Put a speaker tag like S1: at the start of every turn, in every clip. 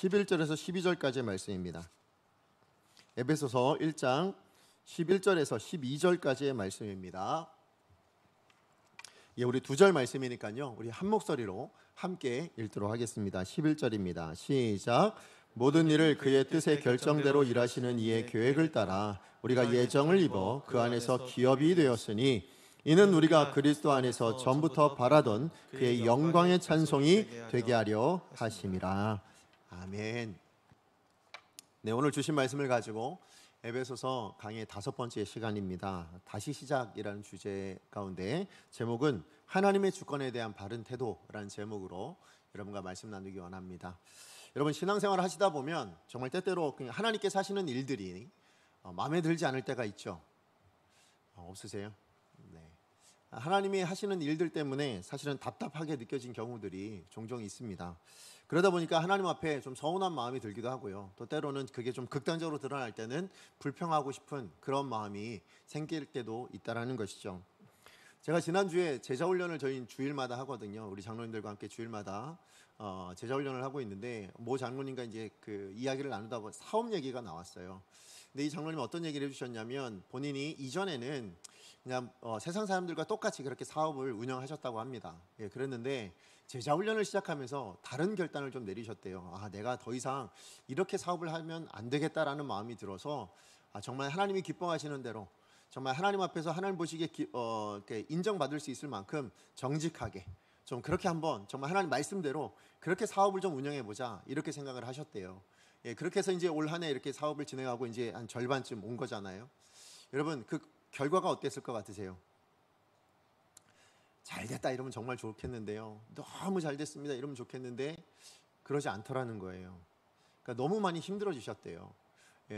S1: 11절에서 12절까지의 말씀입니다. 에베소서 1장 11절에서 12절까지의 말씀입니다. 우리 두 절 말씀이니까요, 우리 한 목소리로 함께 읽도록 하겠습니다. 11절입니다. 시작. 모든 일을 그의 뜻의 결정대로 일하시는 이의 계획을 따라 우리가 예정을 입어 그 안에서 기업이 되었으니 이는 우리가 그리스도 안에서 전부터 바라던 그의 영광의 찬송이 되게 하려 하심이라. 아멘. 네, 오늘 주신 말씀을 가지고 에베소서 강의 5번째 시간입니다. 다시 시작이라는 주제 가운데 제목은 하나님의 주권에 대한 바른 태도라는 제목으로 여러분과 말씀 나누기 원합니다. 여러분, 신앙생활을 하시다 보면 정말 때때로 하나님께서 하시는 일들이 마음에 들지 않을 때가 있죠. 없으세요? 네. 하나님이 하시는 일들 때문에 사실은 답답하게 느껴진 경우들이 종종 있습니다. 그러다 보니까 하나님 앞에 좀 서운한 마음이 들기도 하고요. 또 때로는 그게 좀 극단적으로 드러날 때는 불평하고 싶은 그런 마음이 생길 때도 있다라는 것이죠. 제가 지난주에 제자훈련을 저희 주일마다 하거든요. 우리 장로님들과 함께 주일마다 제자훈련을 하고 있는데 모 장로님과 이제 그 이야기를 나누다 보니 사업 얘기가 나왔어요. 근데 이 장로님이 어떤 얘기를 해주셨냐면 본인이 이전에는 그냥 세상 사람들과 똑같이 그렇게 사업을 운영하셨다고 합니다. 그랬는데 제자훈련을 시작하면서 다른 결단을 좀 내리셨대요. 내가 더 이상 이렇게 사업을 하면 안 되겠다라는 마음이 들어서 정말 하나님이 기뻐하시는 대로 정말 하나님 앞에서 하나님 보시기에 인정받을 수 있을 만큼 정직하게 좀 그렇게 한번 정말 하나님 말씀대로 그렇게 사업을 좀 운영해보자 이렇게 생각을 하셨대요. 그렇게 해서 이제 올 한 해 이렇게 사업을 진행하고 이제 한 절반쯤 온 거잖아요. 여러분, 그 결과가 어땠을 것 같으세요? 잘 됐다 이러면 정말 좋겠는데요. 너무 잘 됐습니다 이러면 좋겠는데 그러지 않더라는 거예요. 그러니까 너무 많이 힘들어지셨대요.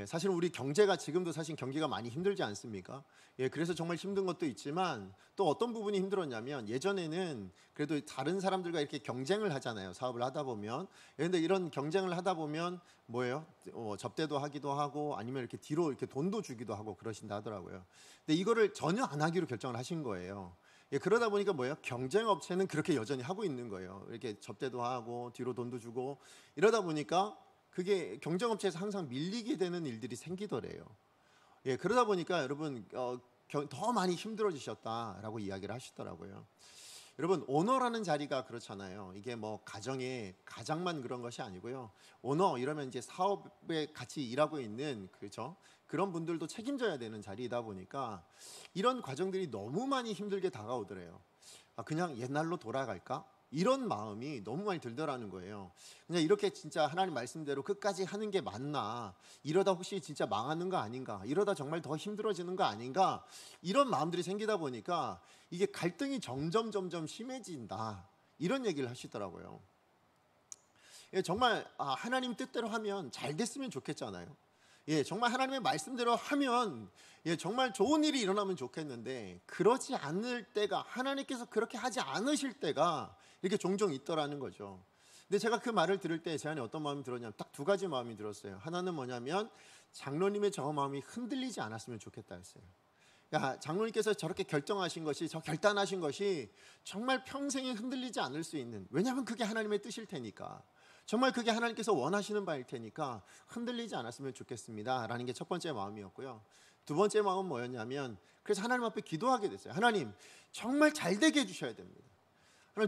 S1: 사실 우리 경제가 지금도 사실 경기가 많이 힘들지 않습니까? 그래서 정말 힘든 것도 있지만 또 어떤 부분이 힘들었냐면 예전에는 그래도 다른 사람들과 이렇게 경쟁을 하잖아요. 사업을 하다 보면. 그런데 이런 경쟁을 하다 보면 뭐예요? 접대도 하기도 하고 아니면 이렇게 뒤로 이렇게 돈도 주기도 하고 그러신다 하더라고요. 근데 이거를 전혀 안 하기로 결정을 하신 거예요. 그러다 보니까 뭐예요? 경쟁 업체는 그렇게 여전히 하고 있는 거예요. 이렇게 접대도 하고 뒤로 돈도 주고 이러다 보니까 그게 경쟁업체에서 항상 밀리게 되는 일들이 생기더래요. 그러다 보니까 여러분 더 많이 힘들어지셨다라고 이야기를 하시더라고요. 여러분, 오너라는 자리가 그렇잖아요. 이게 뭐 가장만 그런 것이 아니고요. 오너 이러면 이제 사업에 같이 일하고 있는 그런 분들도 책임져야 되는 자리이다 보니까 이런 과정들이 너무 많이 힘들게 다가오더래요. 그냥 옛날로 돌아갈까? 이런 마음이 너무 많이 들더라는 거예요. 그냥 이렇게 진짜 하나님 말씀대로 끝까지 하는 게 맞나? 이러다 혹시 진짜 망하는 거 아닌가? 이러다 정말 더 힘들어지는 거 아닌가? 이런 마음들이 생기다 보니까 이게 갈등이 점점 심해진다. 이런 얘기를 하시더라고요. 정말 하나님 뜻대로 하면 잘 됐으면 좋겠잖아요. 정말 하나님의 말씀대로 하면 정말 좋은 일이 일어나면 좋겠는데 그러지 않을 때가, 하나님께서 그렇게 하지 않으실 때가 이렇게 종종 있더라는 거죠. 근데 제가 그 말을 들을 때 제 안에 어떤 마음이 들었냐면 딱 두 가지 마음이 들었어요. 하나는 뭐냐면 장로님의 저 마음이 흔들리지 않았으면 좋겠다 했어요. 그러니까 장로님께서 저렇게 결정하신 것이, 저 결단하신 것이 정말 평생에 흔들리지 않을 수 있는, 왜냐하면 그게 하나님의 뜻일 테니까, 정말 그게 하나님께서 원하시는 바일 테니까 흔들리지 않았으면 좋겠습니다 라는 게 첫 번째 마음이었고요. 두 번째 마음은 뭐였냐면, 그래서 하나님 앞에 기도하게 됐어요. 하나님, 정말 잘 되게 해주셔야 됩니다.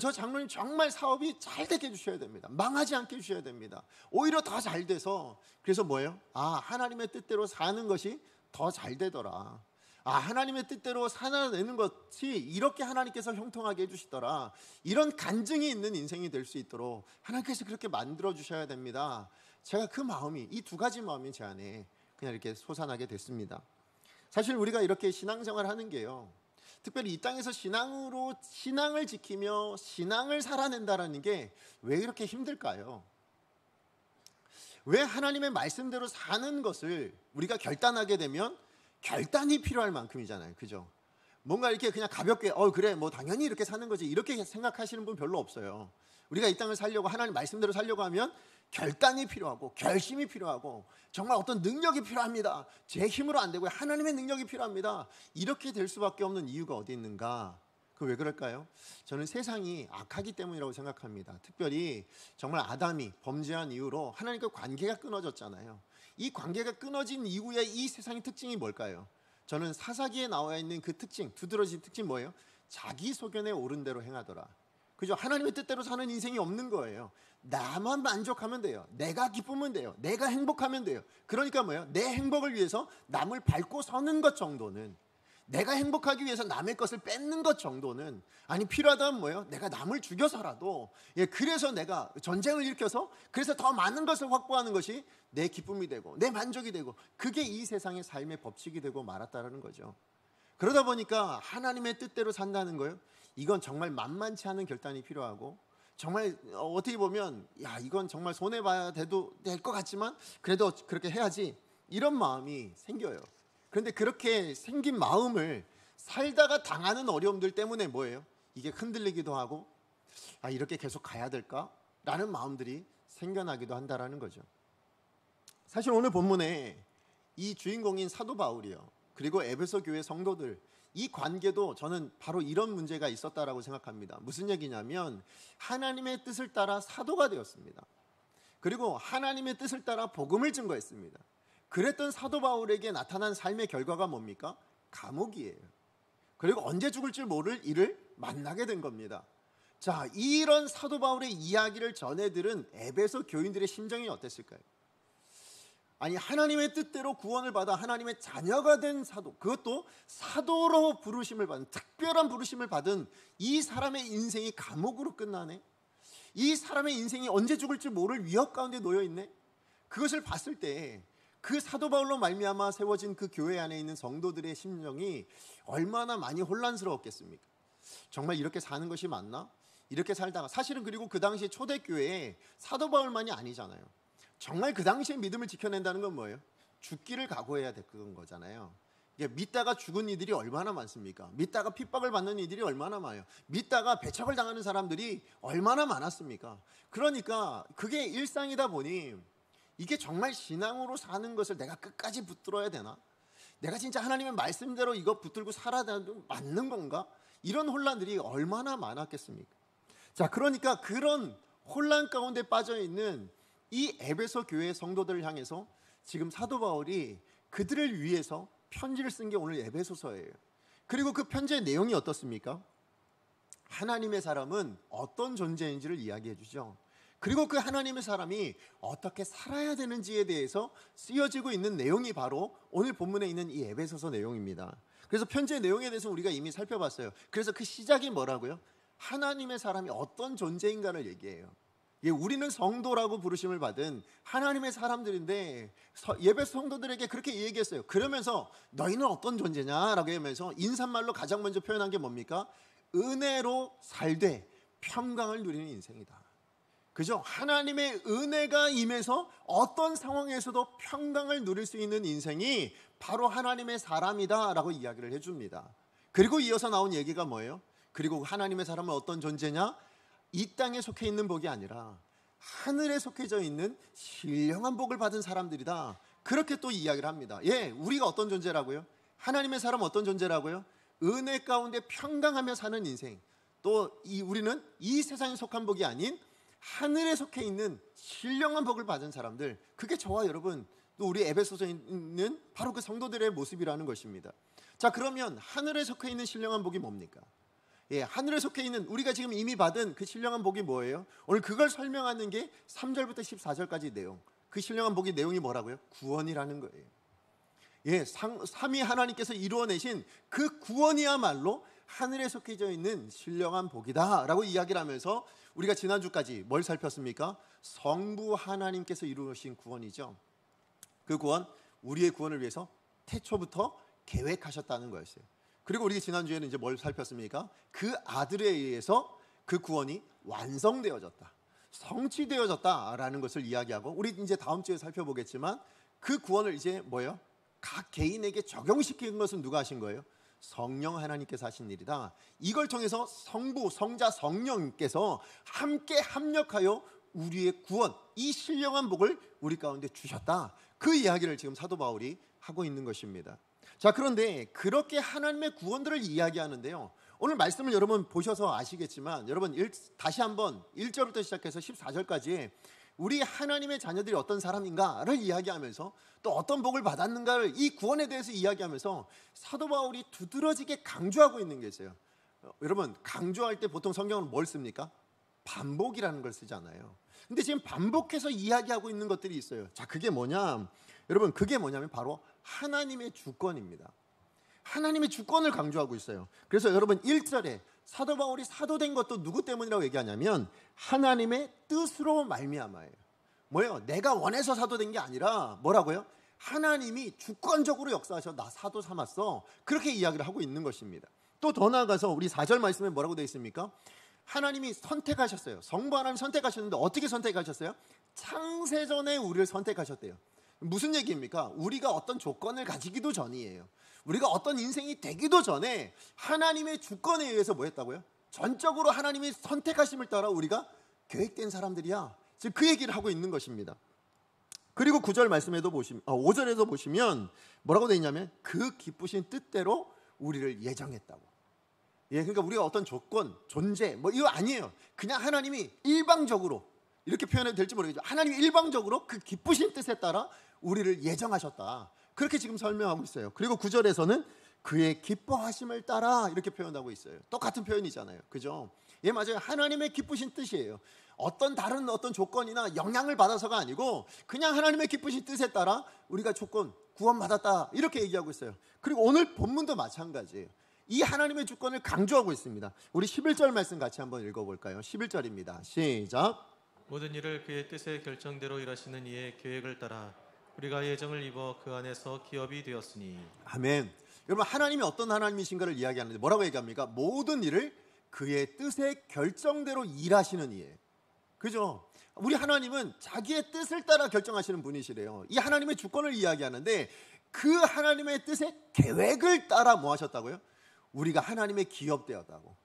S1: 저 장로님 정말 사업이 잘 되게 해주셔야 됩니다. 망하지 않게 해주셔야 됩니다. 오히려 더 잘 돼서, 그래서 뭐예요? 하나님의 뜻대로 사는 것이 더 잘 되더라. 하나님의 뜻대로 살아내는 것이 이렇게 하나님께서 형통하게 해주시더라. 이런 간증이 있는 인생이 될 수 있도록 하나님께서 그렇게 만들어 주셔야 됩니다. 제가 그 마음이, 이 두 가지 마음이 제 안에 그냥 이렇게 솟아나게 됐습니다. 사실 우리가 이렇게 신앙생활 하는 게요, 특별히 이 땅에서 신앙을 지키며 신앙을 살아낸다라는 게 왜 이렇게 힘들까요? 왜 하나님의 말씀대로 사는 것을 우리가 결단하게 되면 결단이 필요할 만큼이잖아요. 그죠? 뭔가 이렇게 그냥 가볍게 그래 뭐 당연히 이렇게 사는 거지 이렇게 생각하시는 분 별로 없어요. 우리가 이 땅을 살려고, 하나님 말씀대로 살려고 하면 결단이 필요하고 결심이 필요하고 정말 어떤 능력이 필요합니다. 제 힘으로 안 되고요, 하나님의 능력이 필요합니다. 이렇게 될 수밖에 없는 이유가 어디 있는가? 그 왜 그럴까요? 저는 세상이 악하기 때문이라고 생각합니다. 특별히 정말 아담이 범죄한 이후로 하나님과 관계가 끊어졌잖아요. 이 관계가 끊어진 이후에 이 세상의 특징이 뭘까요? 저는 사사기에 나와 있는 그 특징, 두드러진 특징 뭐예요? 자기 소견에 옳은 대로 행하더라. 그죠? 하나님의 뜻대로 사는 인생이 없는 거예요. 나만 만족하면 돼요. 내가 기쁘면 돼요. 내가 행복하면 돼요. 그러니까 뭐예요? 내 행복을 위해서 남을 밟고 서는 것 정도는, 내가 행복하기 위해서 남의 것을 뺏는 것 정도는, 아니 필요하다면 뭐예요? 내가 남을 죽여서라도, 그래서 내가 전쟁을 일으켜서 그래서 더 많은 것을 확보하는 것이 내 기쁨이 되고 내 만족이 되고, 그게 이 세상의 삶의 법칙이 되고 말았다라는 거죠. 그러다 보니까 하나님의 뜻대로 산다는 거예요. 이건 정말 만만치 않은 결단이 필요하고, 정말 어떻게 보면 이건 정말 손해봐야 돼도 될 것 같지만 그래도 그렇게 해야지, 이런 마음이 생겨요. 그런데 그렇게 생긴 마음을 살다가 당하는 어려움들 때문에 뭐예요? 이게 흔들리기도 하고, 이렇게 계속 가야 될까? 라는 마음들이 생겨나기도 한다라는 거죠. 사실 오늘 본문에 이 주인공인 사도 바울이요, 그리고 에베소 교회 성도들, 이 관계도 저는 바로 이런 문제가 있었다라고 생각합니다. 무슨 얘기냐면 하나님의 뜻을 따라 사도가 되었습니다. 그리고 하나님의 뜻을 따라 복음을 증거했습니다. 그랬던 사도 바울에게 나타난 삶의 결과가 뭡니까? 감옥이에요. 그리고 언제 죽을지 모를 이를 만나게 된 겁니다. 자, 이런 사도 바울의 이야기를 전해들은 에베소 교인들의 심정이 어땠을까요? 아니, 하나님의 뜻대로 구원을 받아 하나님의 자녀가 된 사도, 그것도 사도로 부르심을 받은, 특별한 부르심을 받은 이 사람의 인생이 감옥으로 끝나네. 이 사람의 인생이 언제 죽을지 모를 위협 가운데 놓여 있네. 그것을 봤을 때 그 사도 바울로 말미암아 세워진 그 교회 안에 있는 성도들의 심정이 얼마나 많이 혼란스러웠겠습니까? 정말 이렇게 사는 것이 맞나? 이렇게 살다가, 사실은 그리고 그 당시 초대교회에 사도 바울만이 아니잖아요. 정말 그 당시에 믿음을 지켜낸다는 건 뭐예요? 죽기를 각오해야 되는 거잖아요. 믿다가 죽은 이들이 얼마나 많습니까? 믿다가 핍박을 받는 이들이 얼마나 많아요. 믿다가 배척을 당하는 사람들이 얼마나 많았습니까? 그러니까 그게 일상이다 보니 이게 정말 신앙으로 사는 것을 내가 끝까지 붙들어야 되나? 내가 진짜 하나님의 말씀대로 이거 붙들고 살아야 맞는 건가? 이런 혼란들이 얼마나 많았겠습니까? 자, 그러니까 그런 혼란 가운데 빠져있는 이 에베소 교회 성도들을 향해서 지금 사도 바울이 그들을 위해서 편지를 쓴 게 오늘 에베소서예요. 그리고 그 편지의 내용이 어떻습니까? 하나님의 사람은 어떤 존재인지를 이야기해 주죠. 그리고 그 하나님의 사람이 어떻게 살아야 되는지에 대해서 쓰여지고 있는 내용이 바로 오늘 본문에 있는 이 에베소서 내용입니다. 그래서 편지의 내용에 대해서 우리가 이미 살펴봤어요. 그래서 그 시작이 뭐라고요? 하나님의 사람이 어떤 존재인가를 얘기해요. 우리는 성도라고 부르심을 받은 하나님의 사람들인데 예배소 성도들에게 그렇게 얘기했어요. 그러면서 너희는 어떤 존재냐라고 하면서 인사말로 가장 먼저 표현한 게 뭡니까? 은혜로 살되 평강을 누리는 인생이다. 그죠? 하나님의 은혜가 임해서 어떤 상황에서도 평강을 누릴 수 있는 인생이 바로 하나님의 사람이다 라고 이야기를 해줍니다. 그리고 이어서 나온 얘기가 뭐예요? 그리고 하나님의 사람은 어떤 존재냐? 이 땅에 속해 있는 복이 아니라 하늘에 속해져 있는 신령한 복을 받은 사람들이다. 그렇게 또 이야기를 합니다. 우리가 어떤 존재라고요? 하나님의 사람은 어떤 존재라고요? 은혜 가운데 평강하며 사는 인생. 또 우리는 이 세상에 속한 복이 아닌 하늘에 속해 있는 신령한 복을 받은 사람들. 그게 저와 여러분, 또 우리 에베소서에 있는 바로 그 성도들의 모습이라는 것입니다. 자, 그러면 하늘에 속해 있는 신령한 복이 뭡니까? 하늘에 속해 있는 우리가 지금 이미 받은 그 신령한 복이 뭐예요? 오늘 그걸 설명하는 게 3절부터 14절까지 내용. 그 신령한 복의 내용이 뭐라고요? 구원이라는 거예요. 삼위 하나님께서 이루어내신 그 구원이야말로 하늘에 속해져 있는 신령한 복이다 라고 이야기를 하면서 우리가 지난주까지 뭘 살폈습니까? 성부 하나님께서 이루어신 구원이죠. 그 구원, 우리의 구원을 위해서 태초부터 계획하셨다는 거였어요. 그리고 우리 지난주에는 이제 뭘 살폈습니까? 그 아들에 의해서 그 구원이 완성되어졌다, 성취되어졌다라는 것을 이야기하고, 우리 이제 다음 주에 살펴보겠지만 그 구원을 이제 뭐예요? 각 개인에게 적용시킨 것은 누가 하신 거예요? 성령 하나님께서 하신 일이다. 이걸 통해서 성부, 성자, 성령께서 함께 합력하여 우리의 구원, 이 신령한 복을 우리 가운데 주셨다. 그 이야기를 지금 사도 바울이 하고 있는 것입니다. 자, 그런데 그렇게 하나님의 구원들을 이야기하는데요, 오늘 말씀을 여러분 보셔서 아시겠지만 여러분 다시 한번 1절부터 시작해서 14절까지 우리 하나님의 자녀들이 어떤 사람인가를 이야기하면서 또 어떤 복을 받았는가를 이 구원에 대해서 이야기하면서 사도 바울이 두드러지게 강조하고 있는 게 있어요. 여러분 강조할 때 보통 성경은 뭘 씁니까? 반복이라는 걸 쓰잖아요. 근데 지금 반복해서 이야기하고 있는 것들이 있어요. 자, 그게 뭐냐? 여러분 그게 뭐냐면 바로 하나님의 주권입니다. 하나님의 주권을 강조하고 있어요. 그래서 여러분 1절에 사도 바울이 사도된 것도 누구 때문이라고 얘기하냐면 하나님의 뜻으로 말미암아예요. 뭐예요? 내가 원해서 사도된 게 아니라 뭐라고요? 하나님이 주권적으로 역사하셔 나 사도 삼았어. 그렇게 이야기를 하고 있는 것입니다. 또 더 나아가서 우리 4절 말씀에 뭐라고 되어 있습니까? 하나님이 선택하셨어요. 성부 하나님 선택하셨는데 어떻게 선택하셨어요? 창세전에 우리를 선택하셨대요. 무슨 얘기입니까? 우리가 어떤 조건을 가지기도 전이에요. 우리가 어떤 인생이 되기도 전에 하나님의 주권에 의해서 뭐 했다고요? 전적으로 하나님이 선택하심을 따라 우리가 계획된 사람들이야. 지금 그 얘기를 하고 있는 것입니다. 그리고 9절 말씀에도 5절에도 보시면 뭐라고 되어 있냐면 그 기쁘신 뜻대로 우리를 예정했다고. 예, 그러니까 우리가 어떤 조건, 존재 뭐 이거 아니에요. 그냥 하나님이 일방적으로 이렇게 표현해도 될지 모르겠지만 하나님이 일방적으로 그 기쁘신 뜻에 따라 우리를 예정하셨다. 그렇게 지금 설명하고 있어요. 그리고 9절에서는 그의 기뻐하심을 따라 이렇게 표현하고 있어요. 똑같은 표현이잖아요. 그죠? 예, 맞아요. 하나님의 기쁘신 뜻이에요. 어떤 다른 어떤 조건이나 영향을 받아서가 아니고 그냥 하나님의 기쁘신 뜻에 따라 우리가 조건, 구원받았다. 이렇게 얘기하고 있어요. 그리고 오늘 본문도 마찬가지예요. 이 하나님의 주권을 강조하고 있습니다. 우리 11절 말씀 같이 한번 읽어볼까요? 11절입니다. 시작.
S2: 모든 일을 그의 뜻의 결정대로 일하시는 이의 계획을 따라 우리가 예정을 입어 그 안에서 기업이 되었으니.
S1: 아멘. 여러분 하나님이 어떤 하나님이신가를 이야기하는데 뭐라고 얘기합니까? 모든 일을 그의 뜻의 결정대로 일하시는 이예요. 그죠? 우리 하나님은 자기의 뜻을 따라 결정하시는 분이시래요. 이 하나님의 주권을 이야기하는데 그 하나님의 뜻의 계획을 따라 뭐 하셨다고요? 우리가 하나님의 기업되었다고.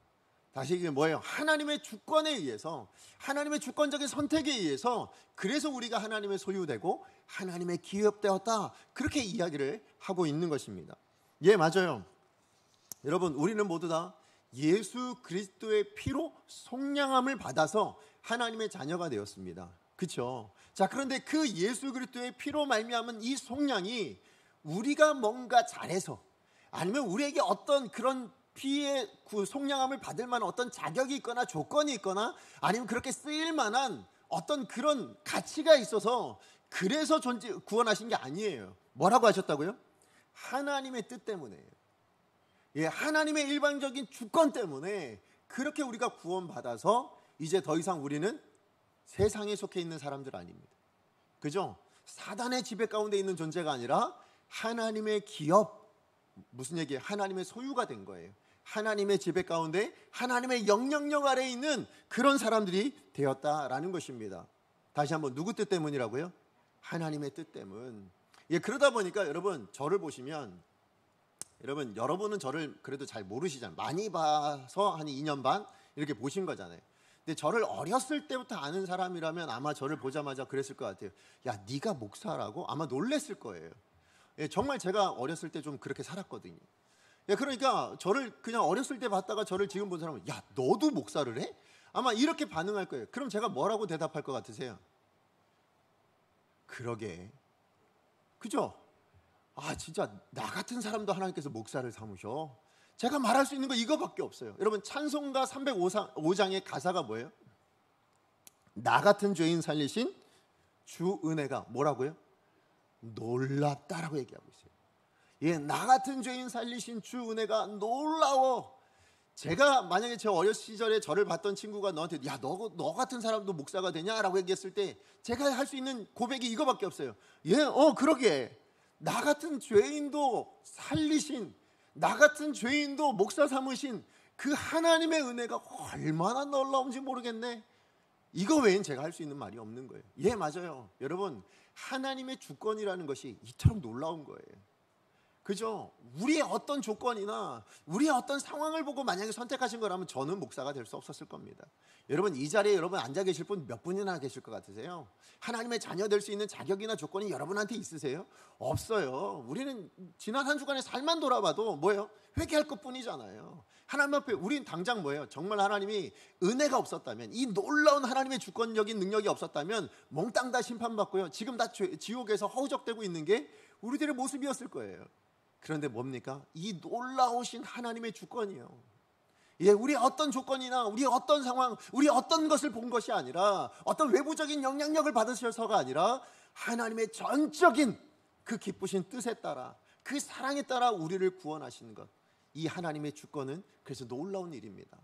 S1: 다시 이게 뭐예요? 하나님의 주권에 의해서 하나님의 주권적인 선택에 의해서 그래서 우리가 하나님의 소유되고 하나님의 기업되었다. 그렇게 이야기를 하고 있는 것입니다. 예, 맞아요. 여러분 우리는 모두 다 예수 그리스도의 피로 속량함을 받아서 하나님의 자녀가 되었습니다. 그렇죠? 자, 그런데 그 예수 그리스도의 피로 말미암은 이 속량이 우리가 뭔가 잘해서 아니면 우리에게 어떤 그런 피의 속량함을 받을 만한 어떤 자격이 있거나 조건이 있거나 아니면 그렇게 쓰일 만한 어떤 그런 가치가 있어서 그래서 구원하신 게 아니에요. 뭐라고 하셨다고요? 하나님의 뜻 때문에요. 예, 하나님의 일방적인 주권 때문에 그렇게 우리가 구원받아서 이제 더 이상 우리는 세상에 속해 있는 사람들 아닙니다. 그죠? 사단의 지배 가운데 있는 존재가 아니라 하나님의 기업, 무슨 얘기예요? 하나님의 소유가 된 거예요. 하나님의 지배 가운데 하나님의 영향력 아래에 있는 그런 사람들이 되었다라는 것입니다. 다시 한번 누구 뜻 때문이라고요? 하나님의 뜻 때문. 예, 그러다 보니까 여러분 저를 보시면 여러분은 저를 그래도 잘 모르시잖아요. 많이 봐서 한 2년 반 이렇게 보신 거잖아요. 근데 저를 어렸을 때부터 아는 사람이라면 아마 저를 보자마자 그랬을 것 같아요. 야, 네가 목사라고? 아마 놀랬을 거예요. 예, 정말 제가 어렸을 때 좀 그렇게 살았거든요. 예, 그러니까 저를 그냥 어렸을 때 봤다가 저를 지금 본 사람은 야, 너도 목사를 해? 아마 이렇게 반응할 거예요. 그럼 제가 뭐라고 대답할 것 같으세요? 그러게. 그죠? 아, 진짜 나 같은 사람도 하나님께서 목사를 삼으셔. 제가 말할 수 있는 거 이거밖에 없어요. 여러분 찬송가 305장의 가사가 뭐예요? 나 같은 죄인 살리신 주 은혜가 뭐라고요? 놀랍다라고 얘기하고 있어요. 예, 나 같은 죄인 살리신 주 은혜가 놀라워. 제가 만약에 제 어렸을 시절에 저를 봤던 친구가 너한테 야, 너 같은 사람도 목사가 되냐라고 얘기했을 때 제가 할 수 있는 고백이 이거밖에 없어요. 예, 그러게. 나 같은 죄인도 살리신, 나 같은 죄인도 목사 삼으신 그 하나님의 은혜가 얼마나 놀라운지 모르겠네. 이거 외엔 제가 할 수 있는 말이 없는 거예요. 예, 맞아요. 여러분 하나님의 주권이라는 것이 이처럼 놀라운 거예요. 그죠? 우리의 어떤 조건이나 우리의 어떤 상황을 보고 만약에 선택하신 거라면 저는 목사가 될 수 없었을 겁니다. 여러분, 이 자리에 여러분 앉아 계실 분 몇 분이나 계실 것 같으세요? 하나님의 자녀 될 수 있는 자격이나 조건이 여러분한테 있으세요? 없어요. 우리는 지난 한 주간의 삶만 돌아봐도 뭐예요? 회개할 것뿐이잖아요. 하나님 앞에 우린 당장 뭐예요? 정말 하나님이 은혜가 없었다면, 이 놀라운 하나님의 주권적인 능력이 없었다면 몽땅 다 심판받고요, 지금 다 지옥에서 허우적대고 있는 게 우리들의 모습이었을 거예요. 그런데 뭡니까? 이 놀라우신 하나님의 주권이요. 예, 우리 어떤 조건이나 우리 어떤 상황, 우리 어떤 것을 본 것이 아니라, 어떤 외부적인 영향력을 받으셔서가 아니라 하나님의 전적인 그 기쁘신 뜻에 따라, 그 사랑에 따라 우리를 구원하시는 것, 이 하나님의 주권은 그래서 놀라운 일입니다.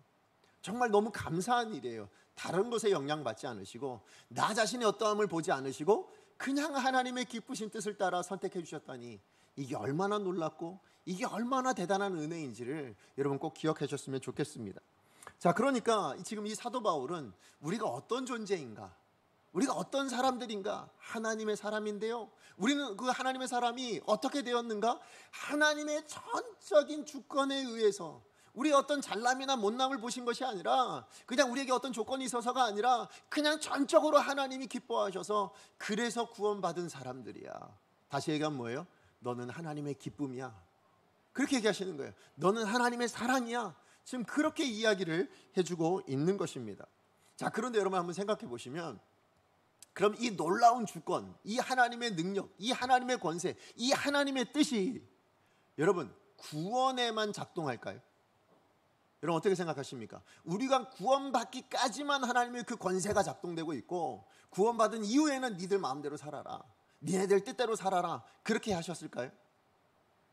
S1: 정말 너무 감사한 일이에요. 다른 것에 영향받지 않으시고 나 자신의 어떠함을 보지 않으시고 그냥 하나님의 기쁘신 뜻을 따라 선택해 주셨다니, 이게 얼마나 놀랍고 이게 얼마나 대단한 은혜인지를 여러분 꼭 기억해 주셨으면 좋겠습니다. 자, 그러니까 지금 이 사도 바울은 우리가 어떤 존재인가, 우리가 어떤 사람들인가, 하나님의 사람인데요, 우리는 그 하나님의 사람이 어떻게 되었는가? 하나님의 전적인 주권에 의해서, 우리의 어떤 잘남이나 못남을 보신 것이 아니라, 그냥 우리에게 어떤 조건이 있어서가 아니라 그냥 전적으로 하나님이 기뻐하셔서 그래서 구원받은 사람들이야. 다시 얘기하면 뭐예요? 너는 하나님의 기쁨이야. 그렇게 얘기하시는 거예요. 너는 하나님의 사랑이야. 지금 그렇게 이야기를 해주고 있는 것입니다. 자, 그런데 여러분 한번 생각해 보시면, 그럼 이 놀라운 주권, 이 하나님의 능력, 이 하나님의 권세, 이 하나님의 뜻이 여러분 구원에만 작동할까요? 여러분 어떻게 생각하십니까? 우리가 구원받기까지만 하나님의 그 권세가 작동되고 있고, 구원받은 이후에는 니들 마음대로 살아라, 니네들 뜻대로 살아라, 그렇게 하셨을까요?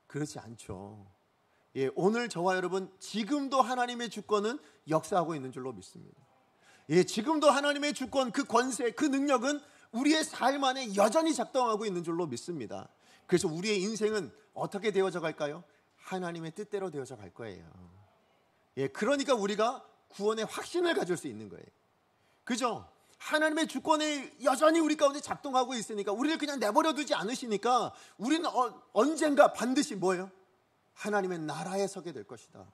S1: 그렇지 않죠. 예, 오늘 저와 여러분 지금도 하나님의 주권은 역사하고 있는 줄로 믿습니다. 예, 지금도 하나님의 주권, 그 권세, 그 능력은 우리의 삶 안에 여전히 작동하고 있는 줄로 믿습니다. 그래서 우리의 인생은 어떻게 되어져 갈까요? 하나님의 뜻대로 되어져 갈 거예요. 예, 그러니까 우리가 구원의 확신을 가질 수 있는 거예요. 그죠? 하나님의 주권이 여전히 우리 가운데 작동하고 있으니까, 우리를 그냥 내버려 두지 않으시니까 우리는 언젠가 반드시 뭐예요? 하나님의 나라에 서게 될 것이다.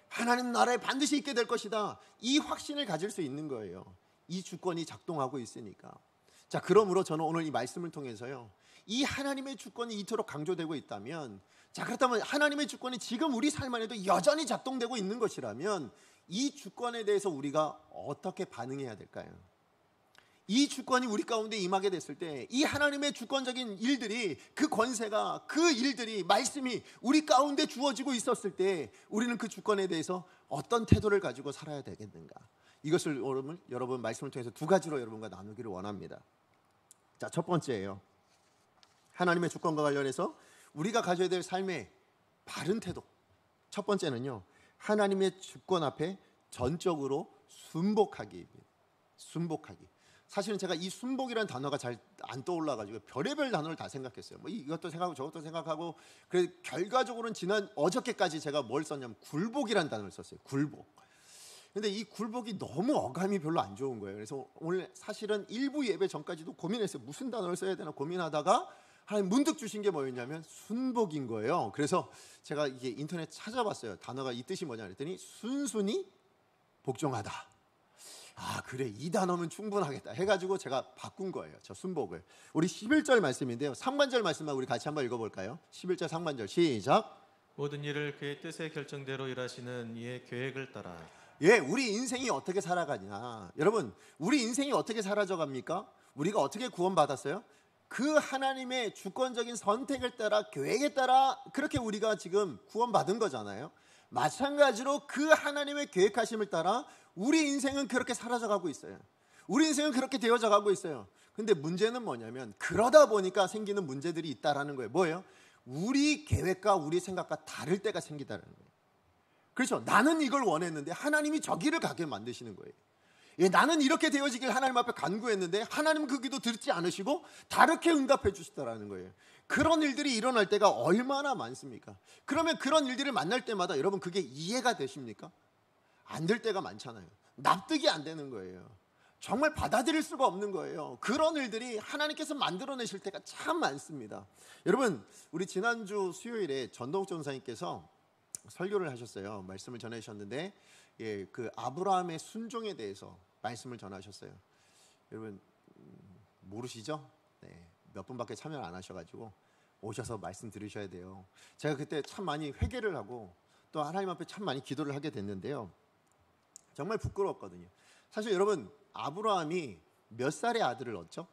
S1: 하나님 나라에 반드시 있게 될 것이다. 이 확신을 가질 수 있는 거예요. 이 주권이 작동하고 있으니까. 자, 그러므로 저는 오늘 이 말씀을 통해서요, 이 하나님의 주권이 이토록 강조되고 있다면, 자, 그렇다면 하나님의 주권이 지금 우리 삶 안에도 여전히 작동되고 있는 것이라면 이 주권에 대해서 우리가 어떻게 반응해야 될까요? 이 주권이 우리 가운데 임하게 됐을 때, 이 하나님의 주권적인 일들이, 그 권세가, 그 일들이, 말씀이 우리 가운데 주어지고 있었을 때 우리는 그 주권에 대해서 어떤 태도를 가지고 살아야 되겠는가? 이것을 여러분 말씀을 통해서 두 가지로 여러분과 나누기를 원합니다. 자, 첫 번째예요. 하나님의 주권과 관련해서 우리가 가져야 될 삶의 바른 태도. 첫 번째는요, 하나님의 주권 앞에 전적으로 순복하기입니다. 순복하기. 사실은 제가 이 순복이라는 단어가 잘 안 떠올라가지고 별의별 단어를 다 생각했어요. 뭐 이것도 생각하고 저것도 생각하고, 그래서 결과적으로는 어저께까지 제가 뭘 썼냐면 굴복이라는 단어를 썼어요. 굴복. 근데 이 굴복이 너무 어감이 별로 안 좋은 거예요. 그래서 오늘 사실은 일부 예배 전까지도 고민했어요. 무슨 단어를 써야 되나 고민하다가 하나님 문득 주신 게 뭐였냐면 순복인 거예요. 그래서 제가 이게 인터넷 찾아봤어요. 단어가 이 뜻이 뭐냐 그랬더니 순순히 복종하다. 아, 그래, 이 단어면 충분하겠다 해가지고 제가 바꾼 거예요. 저 순복을. 우리 11절 말씀인데요, 상반절 말씀만 우리 같이 한번 읽어볼까요? 11절 상반절 시작.
S2: 모든 일을 그의 뜻의 결정대로 일하시는 이의 계획을 따라.
S1: 예, 우리 인생이 어떻게 살아가냐. 여러분, 우리 인생이 어떻게 사라져 갑니까? 우리가 어떻게 구원받았어요? 그 하나님의 주권적인 선택을 따라, 계획에 따라 그렇게 우리가 지금 구원받은 거잖아요. 마찬가지로 그 하나님의 계획하심을 따라 우리 인생은 그렇게 사라져가고 있어요. 우리 인생은 그렇게 되어져 가고 있어요. 근데 문제는 뭐냐면, 그러다 보니까 생기는 문제들이 있다라는 거예요. 뭐예요? 우리 계획과 우리 생각과 다를 때가 생기다는 거예요. 그렇죠? 나는 이걸 원했는데 하나님이 저기를 가게 만드시는 거예요. 예, 나는 이렇게 되어지길 하나님 앞에 간구했는데 하나님은 그 기도 듣지 않으시고 다르게 응답해 주시더라는 거예요. 그런 일들이 일어날 때가 얼마나 많습니까? 그러면 그런 일들을 만날 때마다 여러분 그게 이해가 되십니까? 안 될 때가 많잖아요. 납득이 안 되는 거예요. 정말 받아들일 수가 없는 거예요. 그런 일들이 하나님께서 만들어내실 때가 참 많습니다. 여러분, 우리 지난주 수요일에 전동욱 전사님께서 설교를 하셨어요. 말씀을 전해주셨는데, 그 아브라함의 순종에 대해서 말씀을 전하셨어요. 여러분 모르시죠? 네, 몇 분밖에 참여를 안 하셔가지고 오셔서 말씀 들으셔야 돼요. 제가 그때 참 많이 회개를 하고 또 하나님 앞에 참 많이 기도를 하게 됐는데요. 정말 부끄러웠거든요. 사실 여러분, 아브라함이 몇 살에 아들을 얻죠?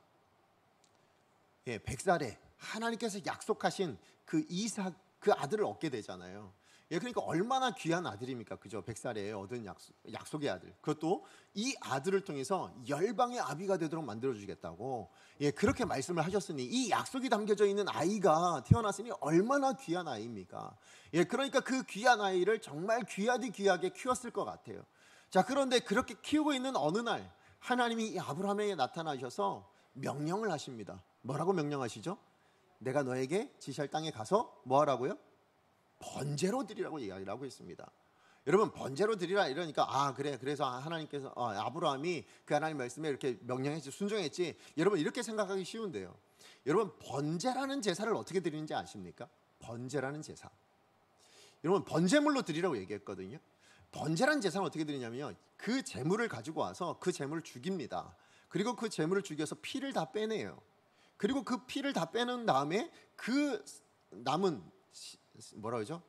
S1: 100살에 하나님께서 약속하신 그 이삭, 그 아들을 얻게 되잖아요. 그러니까 얼마나 귀한 아들입니까? 그죠? 100살에 얻은 약속의 아들. 그것도 이 아들을 통해서 열방의 아비가 되도록 만들어주겠다고 그렇게 말씀을 하셨으니 이 약속이 담겨져 있는 아이가 태어났으니 얼마나 귀한 아이입니까? 그러니까 그 귀한 아이를 정말 귀하디 귀하게 키웠을 것 같아요. 자, 그런데 그렇게 키우고 있는 어느 날 하나님이 이 아브라함에게 나타나셔서 명령을 하십니다. 뭐라고 명령하시죠? 내가 너에게 지시할 땅에 가서 뭐 하라고요? 번제로 드리라고 이야기를 하고 있습니다. 여러분, 번제로 드리라 이러니까 그래, 그래서 하나님께서 아브라함이 그 하나님 말씀에 이렇게 명령했지, 순종했지. 여러분, 이렇게 생각하기 쉬운데요. 여러분, 번제라는 제사를 어떻게 드리는지 아십니까? 번제라는 제사, 여러분, 번제물로 드리라고 얘기했거든요. 번제라는 제사는 어떻게 드리냐면요, 그 제물을 가지고 와서 그 제물을 죽입니다. 그리고 그 제물을 죽여서 피를 다 빼내요. 그리고 그 피를 다 빼는 다음에 그 남은 뭐라 그러죠?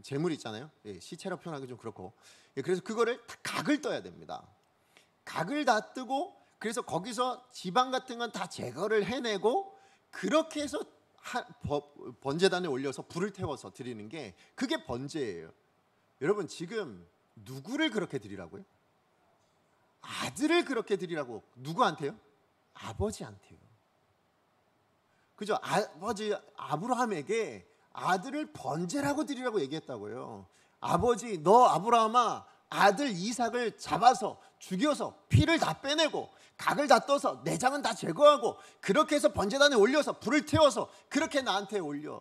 S1: 재물 있잖아요. 시체로 표현하기 좀 그렇고. 그래서 그거를 다 각을 떠야 됩니다. 각을 다 뜨고, 그래서 거기서 지방 같은 건 다 제거를 해내고, 그렇게 해서 번제단에 올려서 불을 태워서 드리는 게 그게 번제예요. 여러분, 지금 누구를 그렇게 드리라고요? 아들을 그렇게 드리라고. 누구한테요? 아버지한테요. 그죠? 아버지 아브라함에게 아들을 번제라고 드리라고 얘기했다고요. 아버지, 너 아브라함아, 아들 이삭을 잡아서 죽여서 피를 다 빼내고 각을 다 떠서 내장은 다 제거하고 그렇게 해서 번제단에 올려서 불을 태워서 그렇게 나한테 올려.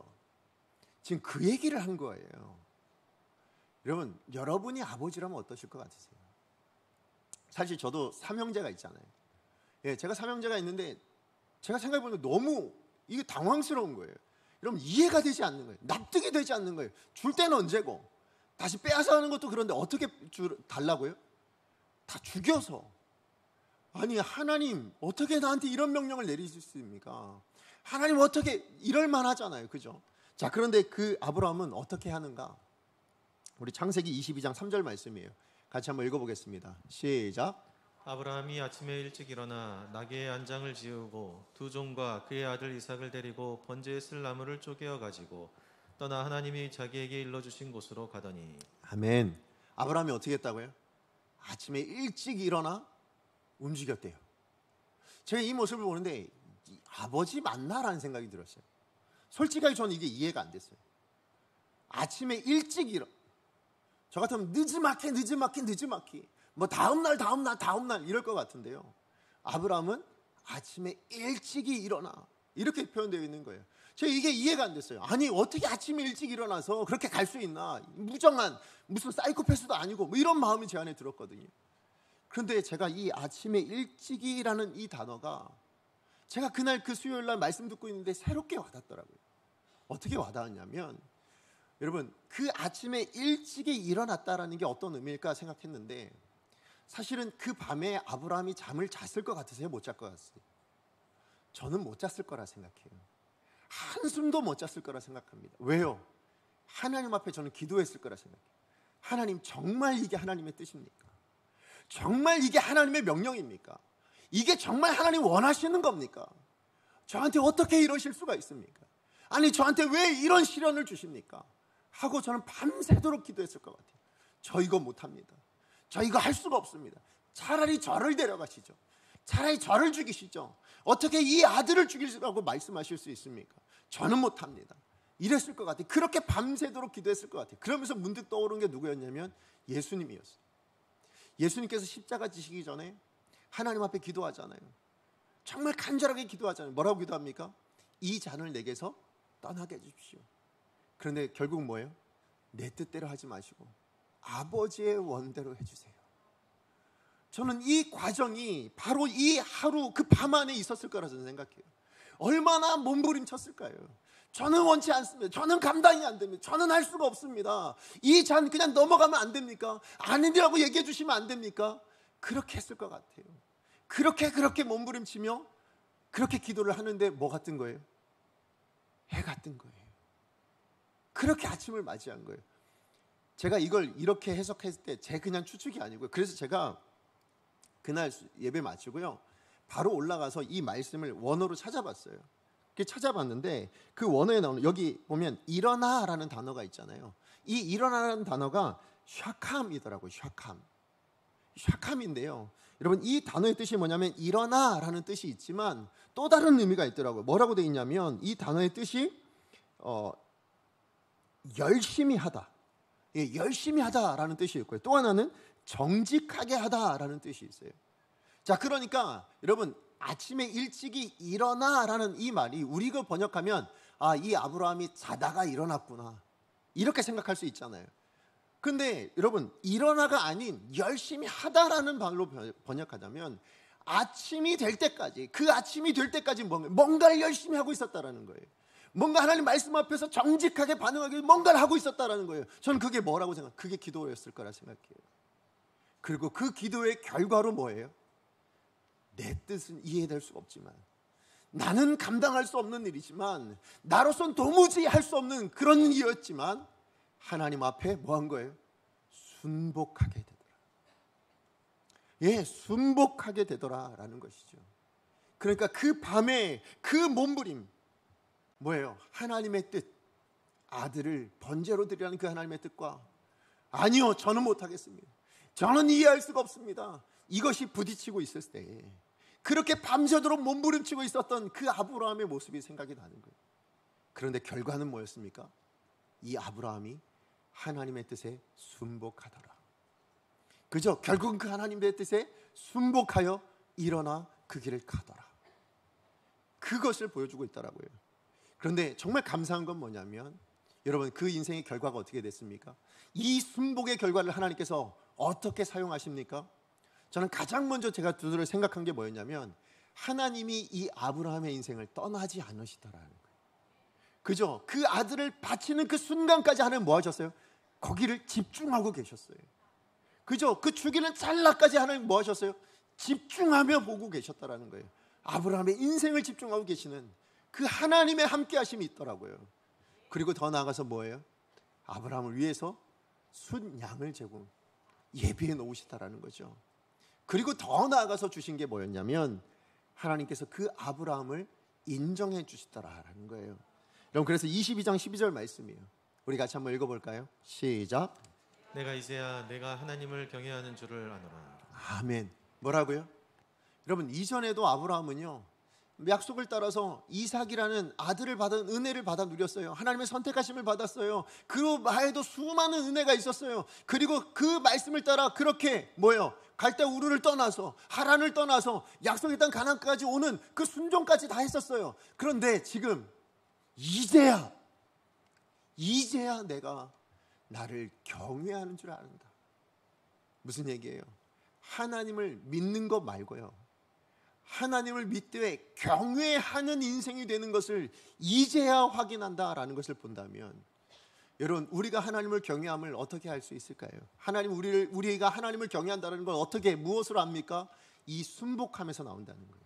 S1: 지금 그 얘기를 한 거예요. 여러분, 여러분이 아버지라면 어떠실 것 같으세요? 사실 저도 삼형제가 있잖아요. 제가 삼형제가 있는데 제가 생각해보면 너무 이게 당황스러운 거예요. 여러분, 이해가 되지 않는 거예요. 납득이 되지 않는 거예요. 줄 때는 언제고 다시 빼앗아 가는 것도 그런데 어떻게 달라고요? 다 죽여서. 아니, 하나님 어떻게 나한테 이런 명령을 내리셨습니까? 하나님 어떻게 이럴 만하잖아요. 그죠? 자, 그런데 그 아브라함은 어떻게 하는가? 우리 창세기 22장 3절 말씀이에요. 같이 한번 읽어보겠습니다. 시작.
S2: 아브라함이 아침에 일찍 일어나 나귀의 안장을 지우고 두 종과 그의 아들 이삭을 데리고 번제에 쓸 나무를 쪼개어 가지고 떠나 하나님이 자기에게 일러주신 곳으로 가더니.
S1: 아멘. 아브라함이 어떻게 했다고요? 아침에 일찍 일어나 움직였대요. 제가 이 모습을 보는데 아버지 맞나라는 생각이 들었어요. 솔직하게 저는 이게 이해가 안 됐어요. 아침에 일찍 저 같으면 늦지막히 뭐 다음날 이럴 것 같은데요. 아브라함은 아침에 일찍이 일어나 이렇게 표현되어 있는 거예요. 제가 이게 이해가 안 됐어요. 아니, 어떻게 아침에 일찍 일어나서 그렇게 갈 수 있나? 무정한 무슨 사이코패스도 아니고 뭐 이런 마음이 제 안에 들었거든요. 그런데 제가 이 아침에 일찍이라는 이 단어가 제가 그날 그 수요일날 말씀 듣고 있는데 새롭게 와닿더라고요. 어떻게 와닿았냐면, 여러분, 그 아침에 일찍이 일어났다라는 게 어떤 의미일까 생각했는데, 사실은 그 밤에 아브라함이 잠을 잤을 것 같으세요? 못 잘 것 같으세요? 저는 못 잤을 거라 생각해요. 한숨도 못 잤을 거라 생각합니다. 왜요? 하나님 앞에 저는 기도했을 거라 생각해요. 하나님, 정말 이게 하나님의 뜻입니까? 정말 이게 하나님의 명령입니까? 이게 정말 하나님 원하시는 겁니까? 저한테 어떻게 이러실 수가 있습니까? 아니, 저한테 왜 이런 시련을 주십니까? 하고 저는 밤새도록 기도했을 것 같아요. 저 이거 못합니다. 저 이거 할 수가 없습니다. 차라리 저를 데려가시죠. 차라리 저를 죽이시죠. 어떻게 이 아들을 죽이시라고 말씀하실 수 있습니까? 저는 못합니다. 이랬을 것 같아요. 그렇게 밤새도록 기도했을 것 같아요. 그러면서 문득 떠오른 게 누구였냐면 예수님이었어요. 예수님께서 십자가 지시기 전에 하나님 앞에 기도하잖아요. 정말 간절하게 기도하잖아요. 뭐라고 기도합니까? 이 잔을 내게서 떠나게 해주십시오. 그런데 결국 뭐예요? 내 뜻대로 하지 마시고 아버지의 원대로 해주세요. 저는 이 과정이 바로 이 하루 그 밤 안에 있었을 거라 저는 생각해요. 얼마나 몸부림쳤을까요? 저는 원치 않습니다. 저는 감당이 안 됩니다. 저는 할 수가 없습니다. 이 잔 그냥 넘어가면 안 됩니까? 아니라고 얘기해 주시면 안 됩니까? 그렇게 했을 것 같아요. 그렇게 몸부림치며 그렇게 기도를 하는데 뭐가 뜬 거예요? 해가 뜬 거예요. 그렇게 아침을 맞이한 거예요. 제가 이걸 이렇게 해석했을 때 제 그냥 추측이 아니고요. 그래서 제가 그날 예배 마치고요, 바로 올라가서 이 말씀을 원어로 찾아봤어요. 찾아봤는데 그 원어에 나오는, 여기 보면 일어나라는 단어가 있잖아요. 이 일어나라는 단어가 샤캄이더라고요. 샤캄인데요, 여러분 이 단어의 뜻이 뭐냐면 일어나라는 뜻이 있지만 또 다른 의미가 있더라고요. 뭐라고 되어 있냐면 이 단어의 뜻이 열심히 하다, 열심히 하다라는 뜻이 있고요. 또 하나는 정직하게 하다라는 뜻이 있어요. 자, 그러니까 여러분 아침에 일찍이 일어나라는 이 말이 우리가 번역하면 이 아브라함이 자다가 일어났구나 이렇게 생각할 수 있잖아요. 근데 여러분 일어나가 아닌 열심히 하다라는 말로 번역하자면 아침이 될 때까지, 그 아침이 될 때까지 뭔가를 열심히 하고 있었다라는 거예요. 뭔가 하나님 말씀 앞에서 정직하게 반응하기 위해 뭔가를 하고 있었다라는 거예요. 저는 그게 뭐라고 생각해요? 그게 기도였을 거라 생각해요. 그리고 그 기도의 결과로 뭐예요? 내 뜻은 이해될 수 없지만, 나는 감당할 수 없는 일이지만, 나로선 도무지 할 수 없는 그런 일이었지만 하나님 앞에 뭐 한 거예요? 순복하게 되더라. 순복하게 되더라라는 것이죠. 그러니까 그 밤에 그 몸부림 뭐예요? 하나님의 뜻, 아들을 번제로 드리라는 그 하나님의 뜻과, 아니요 저는 못하겠습니다, 저는 이해할 수가 없습니다, 이것이 부딪히고 있을 때 그렇게 밤새도록 몸부림치고 있었던 그 아브라함의 모습이 생각이 나는 거예요. 그런데 결과는 뭐였습니까? 이 아브라함이 하나님의 뜻에 순복하더라. 그죠? 결국은 그 하나님의 뜻에 순복하여 일어나 그 길을 가더라. 그것을 보여주고 있더라고요. 그런데 정말 감사한 건 뭐냐면, 여러분 그 인생의 결과가 어떻게 됐습니까? 이 순복의 결과를 하나님께서 어떻게 사용하십니까? 저는 가장 먼저 제가 두드려 생각한 게 뭐였냐면, 하나님이 이 아브라함의 인생을 떠나지 않으시더라는 거예요. 그죠? 그 아들을 바치는 그 순간까지 하나님 뭐 하셨어요? 거기를 집중하고 계셨어요. 그죠? 그 죽이는 찰나까지 하나님 뭐 하셨어요? 집중하며 보고 계셨다라는 거예요. 아브라함의 인생을 집중하고 계시는 그 하나님의 함께 하심이 있더라고요. 그리고 더 나아가서 뭐예요? 아브라함을 위해서 순양을 제공 예비해 놓으시다라는 거죠. 그리고 더 나아가서 주신 게 뭐였냐면, 하나님께서 그 아브라함을 인정해 주시더라라는 거예요. 여러분 그래서 22장 12절 말씀이에요. 우리 같이 한번 읽어볼까요? 시작.
S2: 내가 이제야 내가 하나님을 경외하는 줄을 아노라.
S1: 아멘. 뭐라고요? 여러분 이전에도 아브라함은요, 약속을 따라서 이삭이라는 아들을 받은 은혜를 받아 누렸어요. 하나님의 선택하심을 받았어요. 그 말에도 수많은 은혜가 있었어요. 그리고 그 말씀을 따라 그렇게 뭐예요? 갈대 우르를 떠나서 하란을 떠나서 약속의 땅 가나안까지 오는 그 순종까지 다 했었어요. 그런데 지금 이제야 내가 나를 경외하는 줄 안다. 무슨 얘기예요? 하나님을 믿는 것 말고요, 하나님을 믿되 경외하는 인생이 되는 것을 이제야 확인한다라는 것을 본다면, 여러분 우리가 하나님을 경외함을 어떻게 할 수 있을까요? 우리가 하나님을 경외한다는 건 어떻게, 무엇으로 압니까? 이 순복함에서 나온다는 거예요.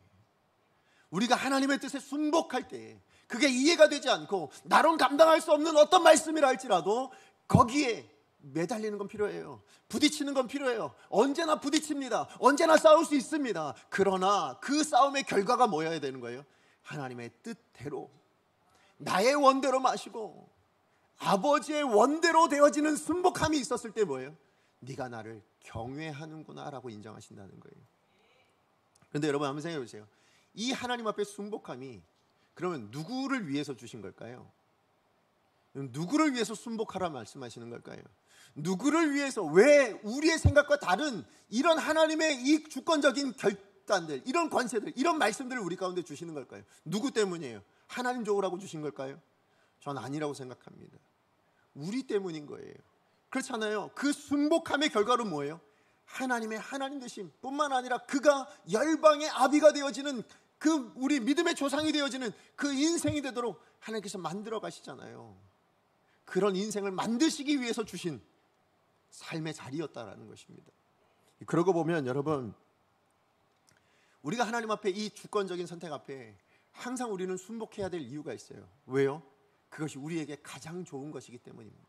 S1: 우리가 하나님의 뜻에 순복할 때 그게 이해가 되지 않고 나론 감당할 수 없는 어떤 말씀이라 할지라도 거기에 매달리는 건 필요해요. 부딪히는 건 필요해요. 언제나 부딪힙니다. 언제나 싸울 수 있습니다. 그러나 그 싸움의 결과가 뭐여야 되는 거예요? 하나님의 뜻대로, 나의 원대로 마시고 아버지의 원대로 되어지는 순복함이 있었을 때 뭐예요? 네가 나를 경외하는구나 라고 인정하신다는 거예요. 그런데 여러분 한번 생각해 보세요. 이 하나님 앞에 순복함이 그러면 누구를 위해서 주신 걸까요? 누구를 위해서 순복하라 말씀하시는 걸까요? 누구를 위해서, 왜 우리의 생각과 다른 이런 하나님의 이 주권적인 결단들, 이런 권세들, 이런 말씀들을 우리 가운데 주시는 걸까요? 누구 때문이에요? 하나님 좋으라고 주신 걸까요? 전 아니라고 생각합니다. 우리 때문인 거예요. 그렇잖아요. 그 순복함의 결과로 뭐예요? 하나님의 하나님 되심 뿐만 아니라 그가 열방의 아비가 되어지는 그 우리 믿음의 조상이 되어지는 그 인생이 되도록 하나님께서 만들어 가시잖아요. 그런 인생을 만드시기 위해서 주신 삶의 자리였다라는 것입니다. 그러고 보면 여러분, 우리가 하나님 앞에 이 주권적인 선택 앞에 항상 우리는 순복해야 될 이유가 있어요. 왜요? 그것이 우리에게 가장 좋은 것이기 때문입니다.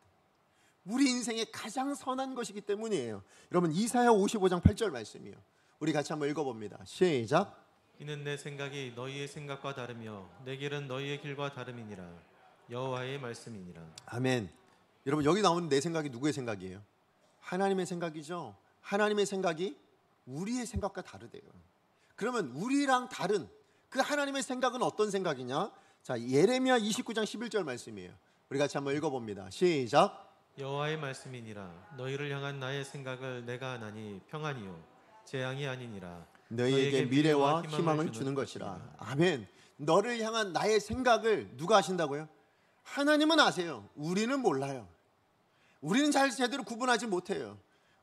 S1: 우리 인생에 가장 선한 것이기 때문이에요. 여러분, 이사야 55장 8절 말씀이요. 우리 같이 한번 읽어봅니다. 시작.
S2: 이는 내 생각이 너희의 생각과 다르며 내 길은 너희의 길과 다름이니라. 여호와의 말씀이니라.
S1: 아멘. 여러분, 여기 나오는 내 생각이 누구의 생각이에요? 하나님의 생각이죠. 하나님의 생각이 우리의 생각과 다르대요. 그러면 우리랑 다른 그 하나님의 생각은 어떤 생각이냐? 자, 예레미야 29장 11절 말씀이에요. 우리 같이 한번 읽어봅니다. 시작.
S2: 여호와의 말씀이니라. 너희를 향한 나의 생각을 내가 아나니 평안이요 재앙이 아니니라.
S1: 너희에게 미래와 희망을 주는 것이라. 아멘. 너를 향한 나의 생각을 누가 아신다고요? 하나님은 아세요. 우리는 몰라요. 우리는 잘 제대로 구분하지 못해요.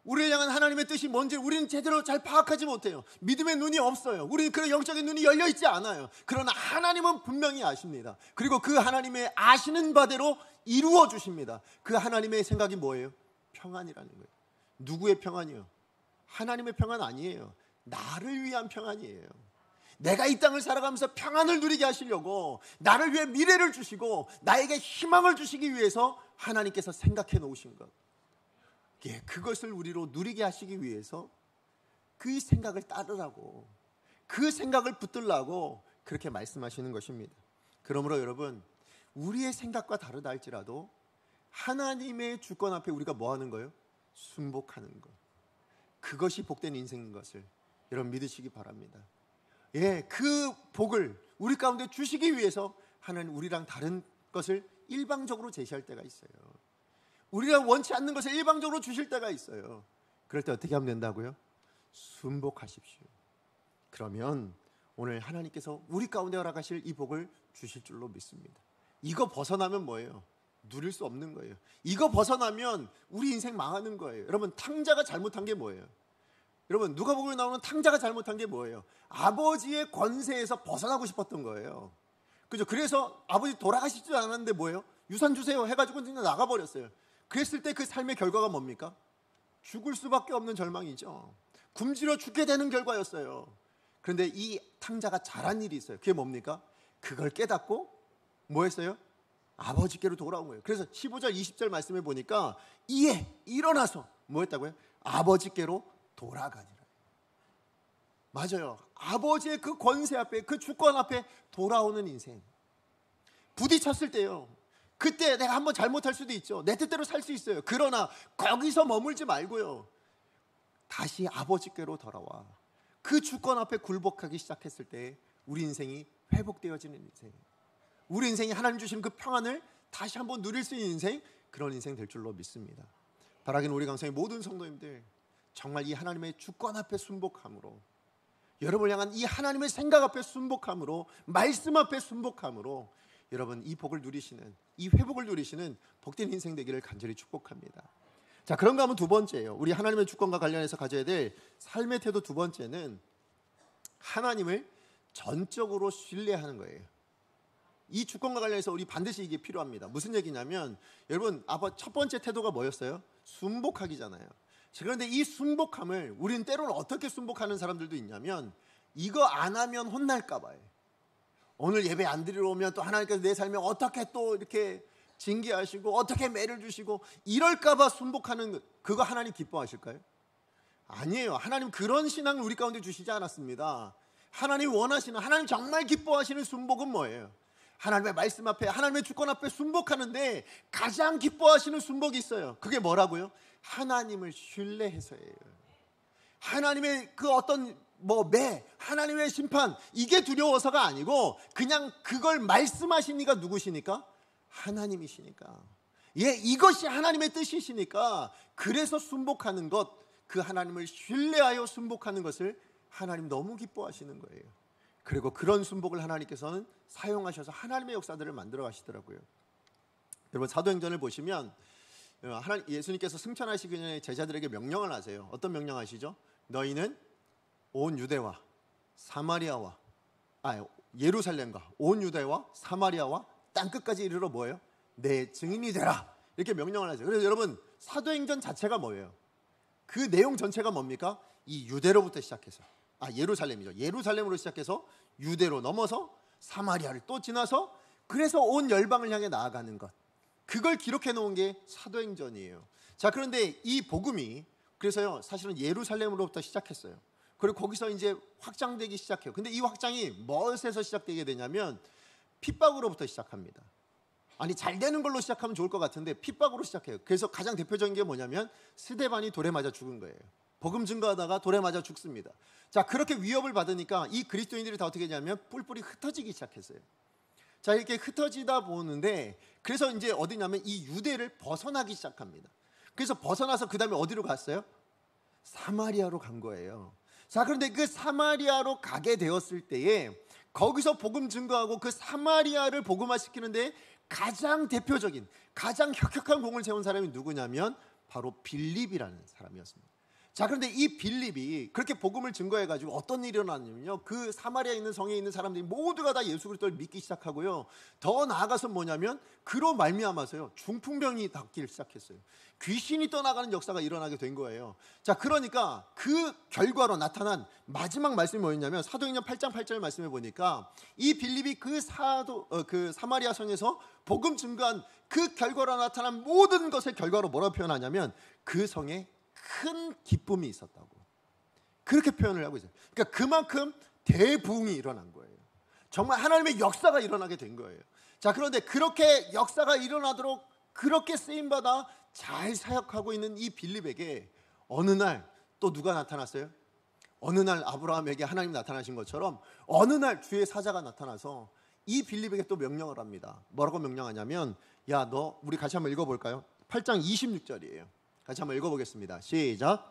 S1: 우리를 향한 하나님의 뜻이 뭔지 우리는 제대로 잘 파악하지 못해요. 믿음의 눈이 없어요. 우리는 그런 영적인 눈이 열려 있지 않아요. 그러나 하나님은 분명히 아십니다. 그리고 그 하나님의 아시는 바대로 이루어 주십니다. 그 하나님의 생각이 뭐예요? 평안이라는 거예요. 누구의 평안이요? 하나님의 평안 아니에요. 나를 위한 평안이에요. 내가 이 땅을 살아가면서 평안을 누리게 하시려고, 나를 위해 미래를 주시고 나에게 희망을 주시기 위해서 하나님께서 생각해 놓으신 것, 예, 그것을 우리로 누리게 하시기 위해서 그 생각을 따르라고, 그 생각을 붙들라고 그렇게 말씀하시는 것입니다. 그러므로 여러분, 우리의 생각과 다르다 할지라도 하나님의 주권 앞에 우리가 뭐 하는 거예요? 순복하는 것, 그것이 복된 인생인 것을 여러분 믿으시기 바랍니다. 예, 그 복을 우리 가운데 주시기 위해서 하나님 우리랑 다른 것을 일방적으로 제시할 때가 있어요. 우리가 원치 않는 것을 일방적으로 주실 때가 있어요. 그럴 때 어떻게 하면 된다고요? 순복하십시오. 그러면 오늘 하나님께서 우리 가운데 허락하실 이 복을 주실 줄로 믿습니다. 이거 벗어나면 뭐예요? 누릴 수 없는 거예요. 이거 벗어나면 우리 인생 망하는 거예요. 여러분, 탕자가 잘못한 게 뭐예요? 여러분, 누가복음에 나오는 탕자가 잘못한 게 뭐예요? 아버지의 권세에서 벗어나고 싶었던 거예요. 그죠? 그래서 아버지 돌아가시지도 않았는데 뭐예요? 유산 주세요 해가지고 그냥 나가버렸어요. 그랬을 때 그 삶의 결과가 뭡니까? 죽을 수밖에 없는 절망이죠. 굶주려 죽게 되는 결과였어요. 그런데 이 탕자가 잘한 일이 있어요. 그게 뭡니까? 그걸 깨닫고 뭐 했어요? 아버지께로 돌아온 거예요. 그래서 15절 20절 말씀해 보니까 이에 일어나서 뭐 했다고요? 아버지께로 돌아가니라. 맞아요. 아버지의 그 권세 앞에, 그 주권 앞에 돌아오는 인생. 부딪혔을 때요, 그때 내가 한번 잘못할 수도 있죠. 내 뜻대로 살 수 있어요. 그러나 거기서 머물지 말고요, 다시 아버지께로 돌아와 그 주권 앞에 굴복하기 시작했을 때 우리 인생이 회복되어지는 인생, 우리 인생이 하나님 주시는 그 평안을 다시 한번 누릴 수 있는 인생, 그런 인생 될 줄로 믿습니다. 바라기는 우리 강성의 모든 성도님들, 정말 이 하나님의 주권 앞에 순복함으로, 여러분을 향한 이 하나님의 생각 앞에 순복함으로, 말씀 앞에 순복함으로 여러분 이 복을 누리시는, 이 회복을 누리시는 복된 인생 되기를 간절히 축복합니다. 자, 그런가 하면 두 번째예요. 우리 하나님의 주권과 관련해서 가져야 될 삶의 태도 두 번째는 하나님을 전적으로 신뢰하는 거예요. 이 주권과 관련해서 우리 반드시 이게 필요합니다. 무슨 얘기냐면, 여러분, 첫 번째 태도가 뭐였어요? 순복하기잖아요. 그런데 이 순복함을 우리는 때로는 어떻게 순복하는 사람들도 있냐면, 이거 안 하면 혼날까 봐요. 오늘 예배 안 드리러 오면 또 하나님께서 내 삶에 어떻게 또 이렇게 징계하시고 어떻게 매를 주시고 이럴까 봐 순복하는, 그거 하나님 기뻐하실까요? 아니에요. 하나님 그런 신앙을 우리 가운데 주시지 않았습니다. 하나님 원하시는, 하나님 정말 기뻐하시는 순복은 뭐예요? 하나님의 말씀 앞에, 하나님의 주권 앞에 순복하는데 가장 기뻐하시는 순복이 있어요. 그게 뭐라고요? 하나님을 신뢰해서예요. 하나님의 그 어떤 하나님의 심판, 이게 두려워서가 아니고 그냥 그걸 말씀하시니까 누구시니까? 하나님이시니까. 예, 이것이 하나님의 뜻이시니까, 그래서 순복하는 것, 그 하나님을 신뢰하여 순복하는 것을 하나님 너무 기뻐하시는 거예요. 그리고 그런 순복을 하나님께서는 사용하셔서 하나님의 역사들을 만들어 가시더라고요. 여러분, 사도행전을 보시면 하나님 예수님께서 승천하시기 전에 제자들에게 명령을 하세요. 어떤 명령하시죠? 너희는 온 유대와 사마리아와 예루살렘과 온 유대와 사마리아와 땅 끝까지 이르러 뭐예요? 내 증인이 되라. 이렇게 명령을 하죠. 그래서 여러분 사도행전 자체가 뭐예요? 그 내용 전체가 뭡니까? 이 유대로부터 시작해서 예루살렘이죠. 예루살렘으로 시작해서 유대로 넘어서 사마리아를 또 지나서 그래서 온 열방을 향해 나아가는 것. 그걸 기록해 놓은 게 사도행전이에요. 자, 그런데 이 복음이 그래서요 사실은 예루살렘으로부터 시작했어요. 그리고 거기서 이제 확장되기 시작해요. 근데 이 확장이 무엇에서 시작되게 되냐면 핍박으로부터 시작합니다. 아니 잘 되는 걸로 시작하면 좋을 것 같은데 핍박으로 시작해요. 그래서 가장 대표적인 게 뭐냐면 스데반이 돌에 맞아 죽은 거예요. 복음 증거하다가 돌에 맞아 죽습니다. 자, 그렇게 위협을 받으니까 이 그리스도인들이 다 어떻게 했냐면 뿔뿔이 흩어지기 시작했어요. 자, 이렇게 흩어지다 보는데 그래서 이제 어디냐면 이 유대를 벗어나기 시작합니다. 그래서 벗어나서 그 다음에 어디로 갔어요? 사마리아로 간 거예요. 자, 그런데 그 사마리아로 가게 되었을 때에 거기서 복음 증거하고 그 사마리아를 복음화시키는데 가장 대표적인 가장 혁혁한 공을 세운 사람이 누구냐면 바로 빌립이라는 사람이었습니다. 자, 그런데 이 빌립이 그렇게 복음을 증거해가지고 어떤 일이 일어났냐면요, 그 사마리아에 있는 성에 있는 사람들이 모두가 다 예수 그리스도를 믿기 시작하고요, 더 나아가서 뭐냐면 그로 말미암아서요 중풍병이 낫기 시작했어요. 귀신이 떠나가는 역사가 일어나게 된 거예요. 자, 그러니까 그 결과로 나타난 마지막 말씀이 뭐였냐면 사도행전 8장 8절 말씀해 보니까 이 빌립이 그 사마리아 성에서 복음 증거한 그 결과로 나타난 모든 것의 결과로 뭐라고 표현하냐면 그 성에 큰 기쁨이 있었다고 그렇게 표현을 하고 있어요. 그러니까 그만큼 대부흥이 일어난 거예요. 정말 하나님의 역사가 일어나게 된 거예요. 자, 그런데 그렇게 역사가 일어나도록 그렇게 쓰임받아 잘 사역하고 있는 이 빌립에게 어느 날 또 누가 나타났어요? 어느 날 아브라함에게 하나님 나타나신 것처럼 어느 날 주의 사자가 나타나서 이 빌립에게 또 명령을 합니다. 뭐라고 명령하냐면 야, 너 우리 같이 한번 읽어볼까요? 8장 26절이에요. 같이 한번 읽어보겠습니다. 시작.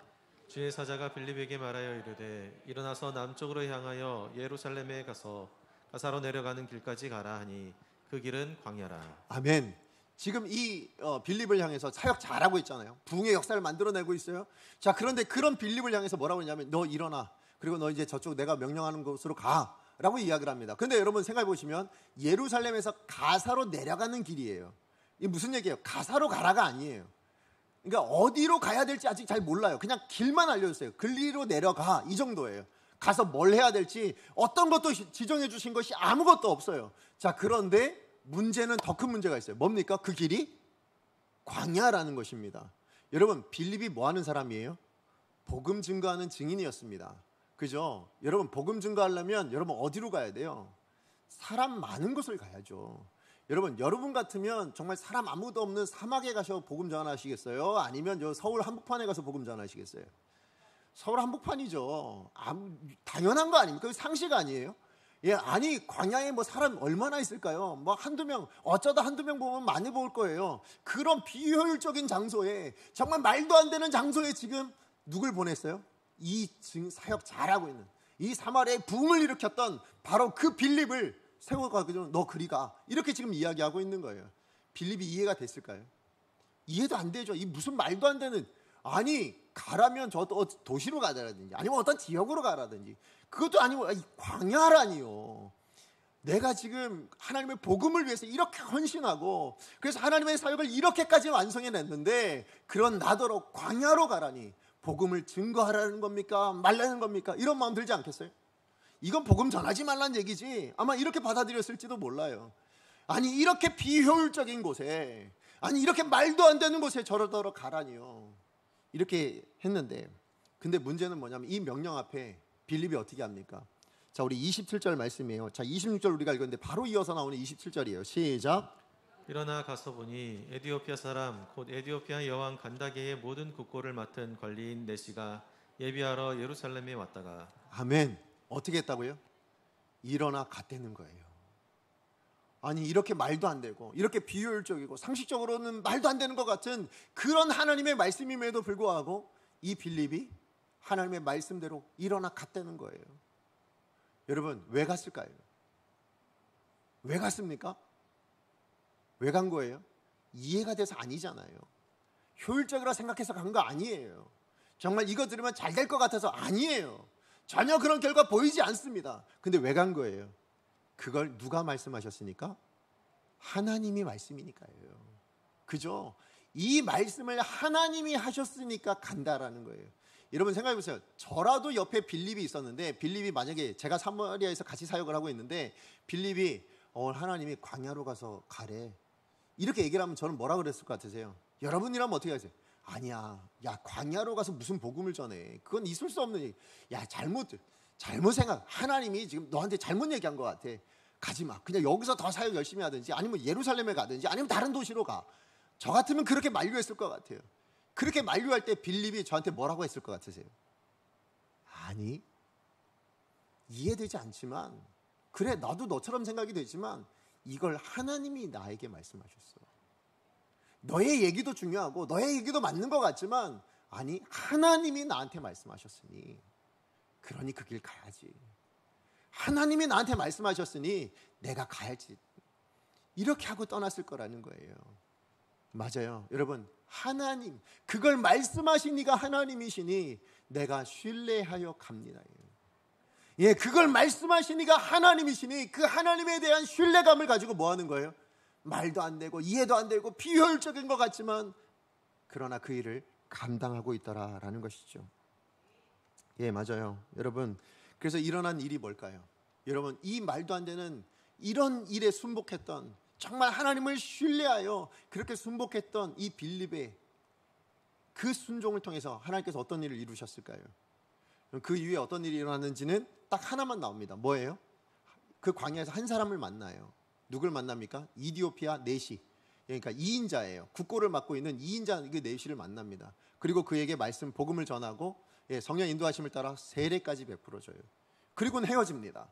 S2: 주의 사자가 빌립에게 말하여 이르되 일어나서 남쪽으로 향하여 예루살렘에 가서 가사로 내려가는 길까지 가라 하니 그 길은 광야라.
S1: 아멘. 지금 이 빌립을 향해서 사역 잘하고 있잖아요. 부흥의 역사를 만들어내고 있어요. 자, 그런데 그런 빌립을 향해서 뭐라고 하냐면 너 일어나. 그리고 너 이제 저쪽 내가 명령하는 곳으로 가. 라고 이야기를 합니다. 근데 여러분 생각해 보시면 예루살렘에서 가사로 내려가는 길이에요. 이게 무슨 얘기예요? 가사로 가라가 아니에요. 그러니까 어디로 가야 될지 아직 잘 몰라요. 그냥 길만 알려줬어요. 글리로 내려가, 이 정도예요. 가서 뭘 해야 될지 어떤 것도 지정해 주신 것이 아무것도 없어요. 자, 그런데 문제는 더 큰 문제가 있어요. 뭡니까? 그 길이 광야라는 것입니다. 여러분, 빌립이 뭐 하는 사람이에요? 복음 증거하는 증인이었습니다. 그죠? 여러분, 복음 증거하려면 여러분 어디로 가야 돼요? 사람 많은 곳을 가야죠. 여러분 같으면 정말 사람 아무도 없는 사막에 가서 복음 전하시겠어요? 아니면 저 서울 한복판에 가서 복음 전하시겠어요? 서울 한복판이죠. 당연한 거 아닙니까? 상식 아니에요? 예, 아니 광야에 뭐 사람 얼마나 있을까요? 뭐 한두 명, 어쩌다 한두 명 보면 많이 볼 거예요. 그런 비효율적인 장소에, 정말 말도 안 되는 장소에 지금 누굴 보냈어요? 이 사역 잘하고 있는 이 사마리아에 붐을 일으켰던 바로 그 빌립을 세워가지고 너 그리 가, 이렇게 지금 이야기하고 있는 거예요. 빌립이 이해가 됐을까요? 이해도 안 되죠. 이 무슨 말도 안 되는, 아니 가라면 저 도시로 가라든지 아니면 어떤 지역으로 가라든지, 그것도 아니고 광야라니요. 내가 지금 하나님의 복음을 위해서 이렇게 헌신하고 그래서 하나님의 사역을 이렇게까지 완성해냈는데 그런 나더러 광야로 가라니 복음을 증거하라는 겁니까? 말라는 겁니까? 이런 마음 들지 않겠어요? 이건 복음 전하지 말라는 얘기지 아마 이렇게 받아들였을지도 몰라요. 아니 이렇게 비효율적인 곳에, 아니 이렇게 말도 안 되는 곳에 저러더러 가라니요, 이렇게 했는데, 근데 문제는 뭐냐면 이 명령 앞에 빌립이 어떻게 합니까? 자, 우리 27절 말씀이에요. 자, 26절 우리가 읽었는데 바로 이어서 나오는 27절이에요. 시작.
S2: 일어나 가서 보니 에디오피아 사람 곧 에디오피아 여왕 간다게의 모든 국고를 맡은 관리인 네시가 예비하러 예루살렘에 왔다가.
S1: 아멘. 어떻게 했다고요? 일어나 갔다는 거예요. 아니 이렇게 말도 안 되고 이렇게 비효율적이고 상식적으로는 말도 안 되는 것 같은 그런 하나님의 말씀임에도 불구하고 이 빌립이 하나님의 말씀대로 일어나 갔다는 거예요. 여러분 왜 갔을까요? 왜 갔습니까? 왜 간 거예요? 이해가 돼서 아니잖아요. 효율적이라 생각해서 간 거 아니에요. 정말 이거 들으면 잘 될 것 같아서 아니에요. 전혀 그런 결과 보이지 않습니다. 근데 왜 간 거예요? 그걸 누가 말씀하셨으니까? 하나님이 말씀이니까요. 그죠? 이 말씀을 하나님이 하셨으니까 간다라는 거예요. 여러분 생각해 보세요. 저라도 옆에 빌립이 있었는데, 빌립이 만약에 제가 사마리아에서 같이 사역을 하고 있는데 빌립이 하나님이 광야로 가서 가래, 이렇게 얘기를 하면 저는 뭐라 그랬을 것 같으세요? 여러분이라면 어떻게 하세요? 아니야, 야, 광야로 가서 무슨 복음을 전해? 그건 있을 수 없는 얘기. 야, 잘못 생각. 하나님이 지금 너한테 잘못 얘기한 것 같아. 가지 마. 그냥 여기서 더 사역 열심히 하든지, 아니면 예루살렘에 가든지, 아니면 다른 도시로 가. 저 같으면 그렇게 만류했을 것 같아요. 그렇게 만류할 때 빌립이 저한테 뭐라고 했을 것 같으세요? 아니, 이해되지 않지만, 그래, 나도 너처럼 생각이 되지만 이걸 하나님이 나에게 말씀하셨어. 너의 얘기도 중요하고 너의 얘기도 맞는 것 같지만, 아니, 하나님이 나한테 말씀하셨으니 그러니 그 길 가야지. 하나님이 나한테 말씀하셨으니 내가 가야지. 이렇게 하고 떠났을 거라는 거예요. 맞아요. 여러분, 하나님, 그걸 말씀하신 이가 하나님이시니 내가 신뢰하여 갑니다. 예, 그걸 말씀하신 이가 하나님이시니 그 하나님에 대한 신뢰감을 가지고 뭐 하는 거예요? 말도 안 되고 이해도 안 되고 비효율적인 것 같지만 그러나 그 일을 감당하고 있더라라는 것이죠. 예, 맞아요. 여러분, 그래서 일어난 일이 뭘까요? 여러분, 이 말도 안 되는 이런 일에 순복했던, 정말 하나님을 신뢰하여 그렇게 순복했던 이 빌립의 그 순종을 통해서 하나님께서 어떤 일을 이루셨을까요? 그 이후에 어떤 일이 일어났는지는 딱 하나만 나옵니다. 뭐예요? 그 광야에서 한 사람을 만나요. 누굴 만납니까? 이디오피아 내시, 그러니까 2인자예요. 국고를 맡고 있는 2인자 그 내시를 만납니다. 그리고 그에게 말씀, 복음을 전하고, 예, 성령 인도하심을 따라 세례까지 베풀어줘요. 그리고는 헤어집니다.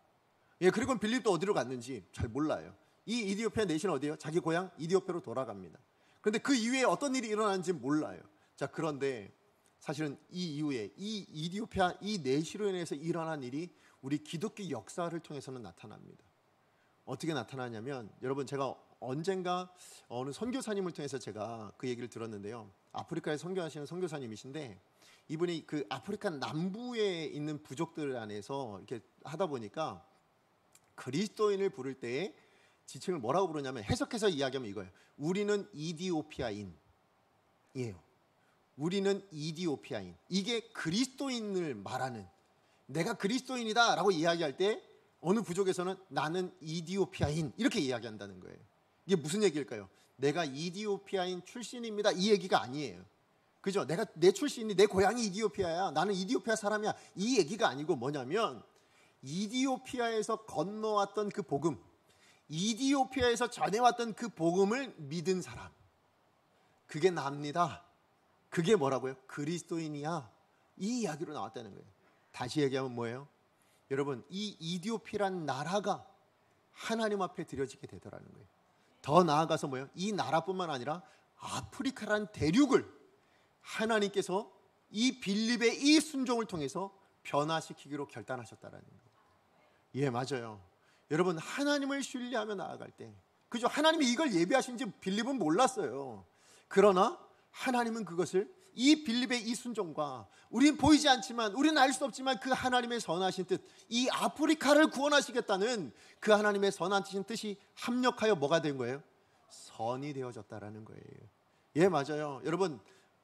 S1: 예, 그리고는 빌립도 어디로 갔는지 잘 몰라요. 이 이디오피아 내시는 어디예요? 자기 고향 이디오피아로 돌아갑니다. 그런데 그 이후에 어떤 일이 일어나는지 몰라요. 자, 그런데 사실은 이 이후에 이 이디오피아 이 내시로 인해서 일어난 일이 우리 기독교 역사를 통해서는 나타납니다. 어떻게 나타나냐면, 여러분, 제가 언젠가 어느 선교사님을 통해서 제가 그 얘기를 들었는데요. 아프리카에 선교하시는 선교사님이신데, 이분이 그 아프리카 남부에 있는 부족들 안에서 이렇게 하다 보니까 그리스도인을 부를 때에 지칭을 뭐라고 부르냐면, 해석해서 이야기하면 이거예요. 우리는 이디오피아인이에요. 우리는 이디오피아인. 이게 그리스도인을 말하는, 내가 그리스도인이다 라고 이야기할 때 어느 부족에서는 나는 이디오피아인 이렇게 이야기한다는 거예요. 이게 무슨 얘기일까요? 내가 이디오피아인 출신입니다, 이 얘기가 아니에요. 그죠? 내가 내 출신이, 내 고향이 이디오피아야, 나는 이디오피아 사람이야, 이 얘기가 아니고 뭐냐면, 이디오피아에서 건너왔던 그 복음, 이디오피아에서 전해왔던 그 복음을 믿은 사람, 그게 납니다. 그게 뭐라고요? 그리스도인이야, 이 이야기로 나왔다는 거예요. 다시 얘기하면 뭐예요? 여러분, 이 이디오피아라는 나라가 하나님 앞에 드려지게 되더라는 거예요. 더 나아가서 뭐예요? 이 나라뿐만 아니라 아프리카라는 대륙을 하나님께서 이 빌립의 이 순종을 통해서 변화시키기로 결단하셨다라는 거예요. 예, 맞아요. 여러분, 하나님을 신뢰하며 나아갈 때, 그죠? 하나님이 이걸 예비하신지 빌립은 몰랐어요. 그러나 하나님은 그것을, 이 빌립의 이 순종과, 우리는 보이지 않지만, 우리는 알 수 없지만 그 하나님의 선하신 뜻, 이 아프리카를 구원하시겠다는 그 하나님의 선하신 뜻이 합력하여 뭐가 된 거예요? 선이 되어졌다라는 거예요. 예, 맞아요. 여러분,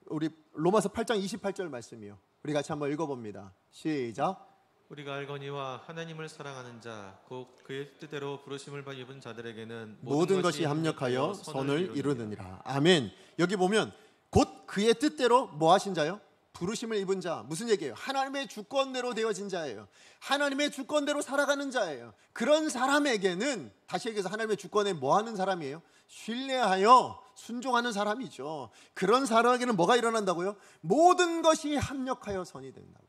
S1: 우리 로마서 8장 28절 말씀이요. 우리 같이 한번 읽어봅니다. 시작.
S2: 우리가 알거니와 하나님을 사랑하는 자, 곧 그의 뜻대로 부르심을 입은 자들에게는
S1: 모든 것이 합력하여 선을 이루느니라. 아멘. 여기 보면 곧 그의 뜻대로 뭐 하신 자요? 부르심을 입은 자. 무슨 얘기예요? 하나님의 주권대로 되어진 자예요. 하나님의 주권대로 살아가는 자예요. 그런 사람에게는, 다시 얘기해서 하나님의 주권에 뭐 하는 사람이에요? 신뢰하여 순종하는 사람이죠. 그런 사람에게는 뭐가 일어난다고요? 모든 것이 합력하여 선이 된다고.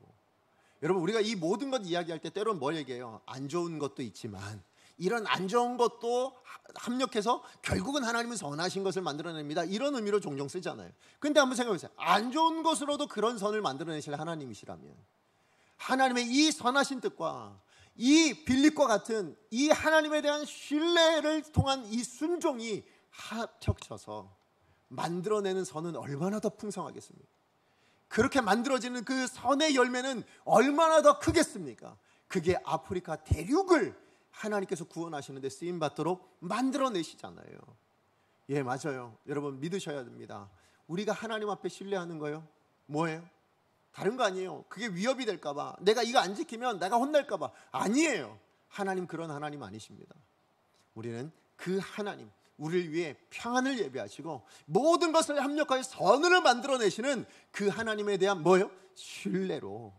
S1: 여러분, 우리가 이 모든 것 이야기할 때 때로는 뭘 얘기해요? 안 좋은 것도 있지만 이런 안 좋은 것도 합력해서 결국은 하나님은 선하신 것을 만들어냅니다, 이런 의미로 종종 쓰잖아요. 근데 한번 생각해 보세요. 안 좋은 것으로도 그런 선을 만들어내실 하나님이시라면, 하나님의 이 선하신 뜻과 이 빌립과 같은 이 하나님에 대한 신뢰를 통한 이 순종이 합쳐져서 만들어내는 선은 얼마나 더 풍성하겠습니까? 그렇게 만들어지는 그 선의 열매는 얼마나 더 크겠습니까? 그게 아프리카 대륙을 하나님께서 구원하시는데 쓰임받도록 만들어내시잖아요. 예, 맞아요. 여러분 믿으셔야 됩니다. 우리가 하나님 앞에 신뢰하는 거요, 뭐예요? 다른 거 아니에요. 그게 위협이 될까 봐, 내가 이거 안 지키면 내가 혼날까 봐. 아니에요. 하나님 그런 하나님 아니십니다. 우리는 그 하나님, 우리를 위해 평안을 예비하시고 모든 것을 합력하여 선을 만들어내시는 그 하나님에 대한 뭐예요? 신뢰로.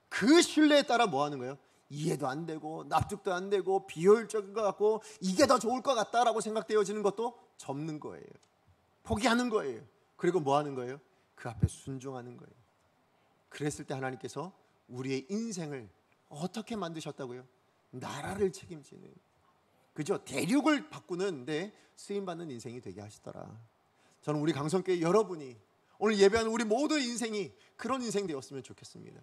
S1: 그 신뢰에 따라 뭐 하는 거예요? 이해도 안 되고 납득도 안 되고 비효율적인 것 같고 이게 더 좋을 것 같다라고 생각되어지는 것도 접는 거예요. 포기하는 거예요. 그리고 뭐 하는 거예요? 그 앞에 순종하는 거예요. 그랬을 때 하나님께서 우리의 인생을 어떻게 만드셨다고요? 나라를 책임지는, 그죠? 대륙을 바꾸는데 쓰임받는 인생이 되게 하시더라. 저는 우리 강성교회 여러분이 오늘 예배하는 우리 모두의 인생이 그런 인생 되었으면 좋겠습니다.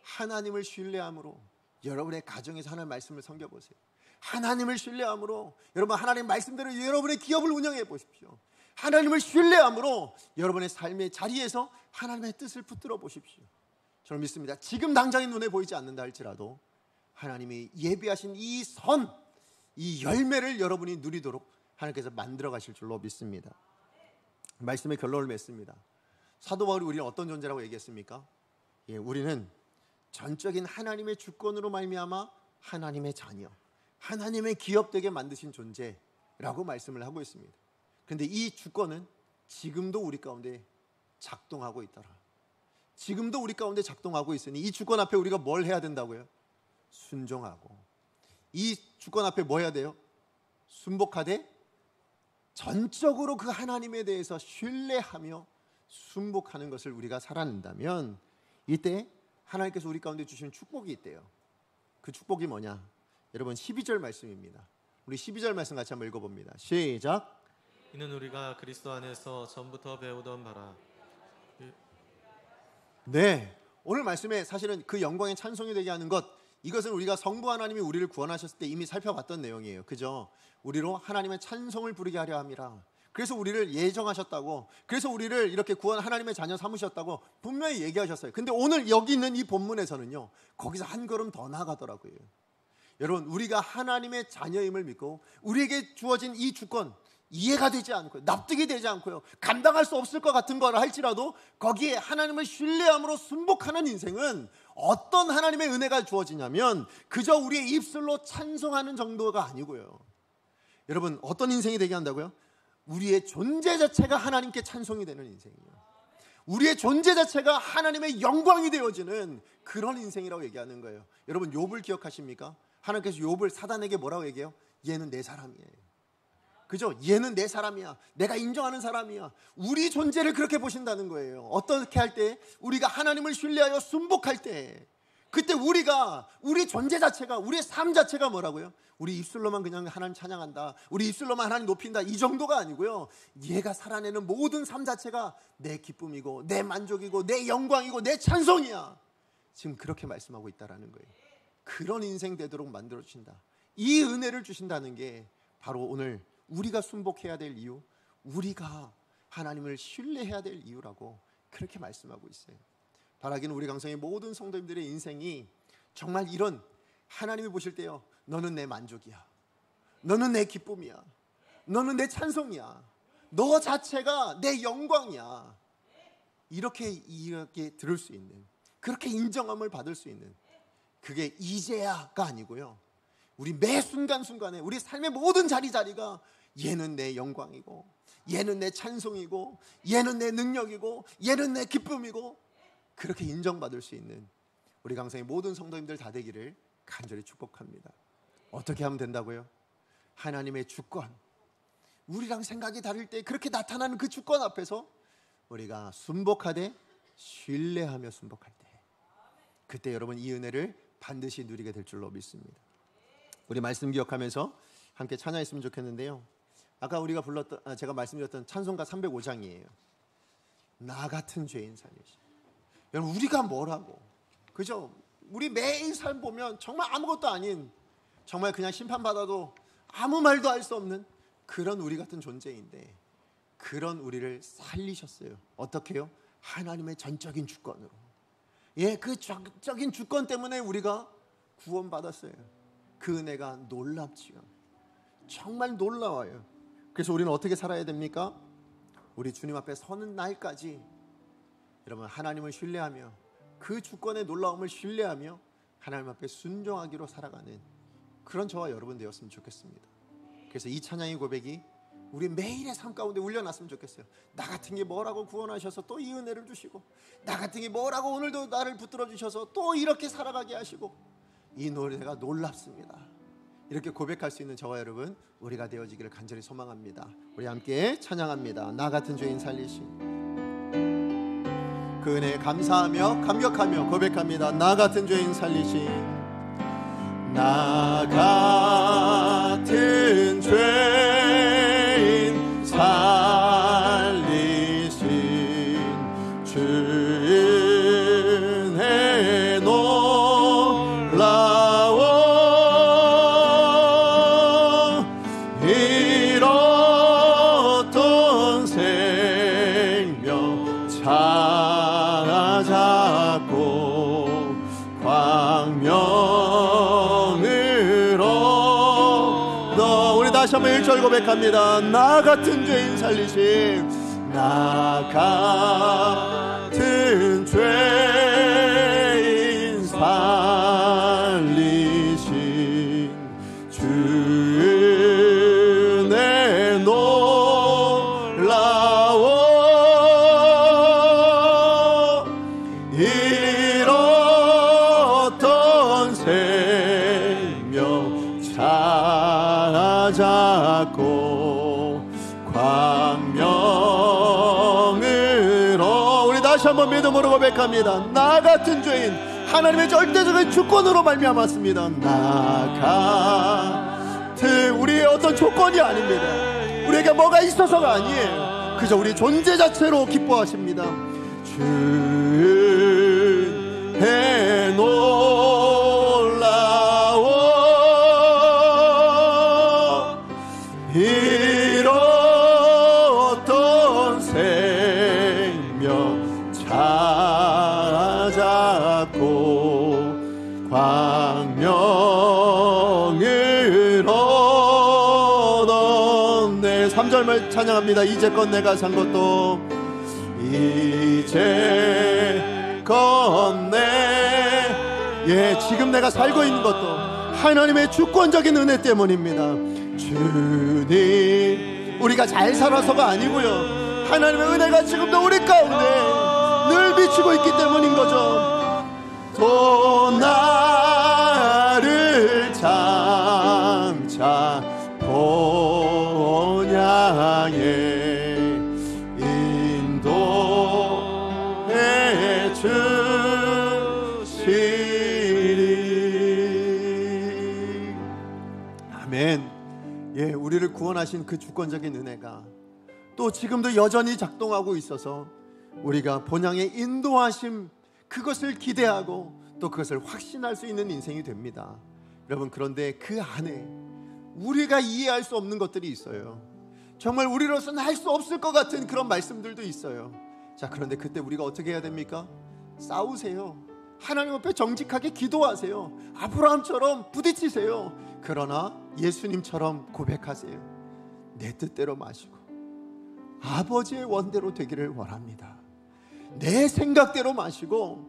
S1: 하나님을 신뢰함으로 여러분의 가정에서 하나님의 말씀을 섬겨보세요. 하나님을 신뢰함으로 여러분 하나님의 말씀대로 여러분의 기업을 운영해 보십시오. 하나님을 신뢰함으로 여러분의 삶의 자리에서 하나님의 뜻을 붙들어 보십시오. 저는 믿습니다. 지금 당장의 눈에 보이지 않는다 할지라도 하나님이 예비하신 이 선, 이 열매를 여러분이 누리도록 하나님께서 만들어 가실 줄로 믿습니다. 말씀의 결론을 맺습니다. 사도 바울이 우리는 어떤 존재라고 얘기했습니까? 예, 우리는 전적인 하나님의 주권으로 말미암아 하나님의 자녀, 하나님의 기업되게 만드신 존재라고 말씀을 하고 있습니다. 그런데 이 주권은 지금도 우리 가운데 작동하고 있더라. 지금도 우리 가운데 작동하고 있으니 이 주권 앞에 우리가 뭘 해야 된다고요? 순종하고. 이 주권 앞에 뭐 해야 돼요? 순복하되 전적으로 그 하나님에 대해서 신뢰하며 순복하는 것을 우리가 살아낸다면 이때 하나님께서 우리 가운데 주시는 축복이 있대요. 그 축복이 뭐냐? 여러분 12절 말씀입니다. 우리 12절 말씀 같이 한번 읽어봅니다. 시작.
S2: 이는 우리가 그리스도 안에서 전부터 배우던 바라.
S1: 네, 오늘 말씀에 사실은 그 영광의 찬송이 되게 하는 것, 이것은 우리가 성부 하나님이 우리를 구원하셨을 때 이미 살펴봤던 내용이에요. 그죠? 우리로 하나님의 찬송을 부르게 하려 함이라. 그래서 우리를 예정하셨다고, 그래서 우리를 이렇게 구원 하나님의 자녀 삼으셨다고 분명히 얘기하셨어요. 근데 오늘 여기 있는 이 본문에서는요, 거기서 한 걸음 더 나아가더라고요. 여러분, 우리가 하나님의 자녀임을 믿고 우리에게 주어진 이 주권, 이해가 되지 않고요, 납득이 되지 않고요, 감당할 수 없을 것 같은 거라 할지라도 거기에 하나님을 신뢰함으로 순복하는 인생은 어떤 하나님의 은혜가 주어지냐면 그저 우리의 입술로 찬송하는 정도가 아니고요. 여러분, 어떤 인생이 되게 한다고요? 우리의 존재 자체가 하나님께 찬송이 되는 인생이에요. 우리의 존재 자체가 하나님의 영광이 되어지는 그런 인생이라고 얘기하는 거예요. 여러분, 욥을 기억하십니까? 하나님께서 욥을 사단에게 뭐라고 얘기해요? 얘는 내 사람이에요. 그죠? 얘는 내 사람이야. 내가 인정하는 사람이야. 우리 존재를 그렇게 보신다는 거예요. 어떻게 할 때? 우리가 하나님을 신뢰하여 순복할 때, 그때 우리 존재 자체가, 우리의 삶 자체가 뭐라고요? 우리 입술로만 그냥 하나님 찬양한다, 우리 입술로만 하나님 높인다, 이 정도가 아니고요, 얘가 살아내는 모든 삶 자체가 내 기쁨이고 내 만족이고 내 영광이고 내 찬송이야. 지금 그렇게 말씀하고 있다라는 거예요. 그런 인생 되도록 만들어 주신다. 이 은혜를 주신다는 게 바로 오늘 우리가 순복해야 될 이유, 우리가 하나님을 신뢰해야 될 이유라고 그렇게 말씀하고 있어요. 바라기는 우리 강성의 모든 성도님들의 인생이 정말 이런, 하나님이 보실 때요, 너는 내 만족이야, 너는 내 기쁨이야, 너는 내 찬송이야, 너 자체가 내 영광이야, 이렇게 들을 수 있는, 그렇게 인정함을 받을 수 있는, 그게 이제야가 아니고요, 우리 매 순간순간에 우리 삶의 모든 자리자리가 얘는 내 영광이고 얘는 내 찬송이고 얘는 내 능력이고 얘는 내 기쁨이고, 그렇게 인정받을 수 있는 우리 강성의 모든 성도님들 다 되기를 간절히 축복합니다. 어떻게 하면 된다고요? 하나님의 주권, 우리랑 생각이 다를 때 그렇게 나타나는 그 주권 앞에서 우리가 순복하되 신뢰하며 순복할 때, 그때 여러분 이 은혜를 반드시 누리게 될 줄로 믿습니다. 우리 말씀 기억하면서 함께 찬양했으면 좋겠는데요, 아까 우리가 불렀던, 제가 말씀드렸던 찬송가 305장이에요. 나 같은 죄인 살리시. 여러분, 우리가 뭐라고, 그죠? 우리 매일 삶 보면 정말 아무것도 아닌, 정말 그냥 심판받아도 아무 말도 할 수 없는 그런 우리 같은 존재인데, 그런 우리를 살리셨어요. 어떻게요? 하나님의 전적인 주권으로. 예, 그 전적인 주권 때문에 우리가 구원받았어요. 그 은혜가 놀랍지요. 정말 놀라워요. 그래서 우리는 어떻게 살아야 됩니까? 우리 주님 앞에 서는 날까지 여러분 하나님을 신뢰하며 그 주권의 놀라움을 신뢰하며 하나님 앞에 순종하기로 살아가는 그런 저와 여러분 되었으면 좋겠습니다. 그래서 이 찬양의 고백이 우리 매일의 삶 가운데 울려났으면 좋겠어요. 나 같은 게 뭐라고 구원하셔서 또 이 은혜를 주시고, 나 같은 게 뭐라고 오늘도 나를 붙들어 주셔서 또 이렇게 살아가게 하시고, 이 노래가 놀랍습니다. 이렇게 고백할 수 있는 저와 여러분 우리가 되어지기를 간절히 소망합니다. 우리 함께 찬양합니다. 나 같은 죄인 살리신 그 은혜에 감사하며 감격하며 고백합니다. 나 같은 죄인 살리신, 나 같은 죄인 살리신 주 은혜 놀라워 잃었던 생명 찾았고 광명을 얻어. 우리 다시 한번 1절 고백합니다. 나 같은 죄인 살리신, 나 같은 죄인 살리신 주 은혜 놀라워 잃었던 생명 찾았고 광명을 얻어. 우리 다시 한번 믿음으로 고백합니다. 나 같은 죄인 하나님의 절대적인 주권으로 말미암았습니다. 나 같은 우리의 어떤 조건이 아닙니다. 우리에게 뭐가 있어서가 아니에요. 그저 우리 존재 자체로 기뻐하십니다. 주 은혜 놀라워 잃었던 생명 찾았고 광명을 얻었네. 3절 찬양합니다. 이제껏 내가 산 것도 이제껏 지금 내가 살고 있는 것도 하나님의 주권적인 은혜 때문입니다. 주님, 우리가 잘 살아서가 아니고요, 하나님의 은혜가 지금도 우리 가운데 늘 비치고 있기 때문인 거죠. 또 나를 장차 본향에 인도해 주시리. 아멘. 예, 우리를 구원하신 그 주권적인 은혜가 또 지금도 여전히 작동하고 있어서 우리가 본향의 인도하심, 그것을 기대하고 또 그것을 확신할 수 있는 인생이 됩니다. 여러분, 그런데 그 안에 우리가 이해할 수 없는 것들이 있어요. 정말 우리로서는 할 수 없을 것 같은 그런 말씀들도 있어요. 자, 그런데 그때 우리가 어떻게 해야 됩니까? 싸우세요. 하나님 앞에 정직하게 기도하세요. 아브라함처럼 부딪히세요. 그러나 예수님처럼 고백하세요. 내 뜻대로 마시고 아버지의 원대로 되기를 원합니다. 내 생각대로 마시고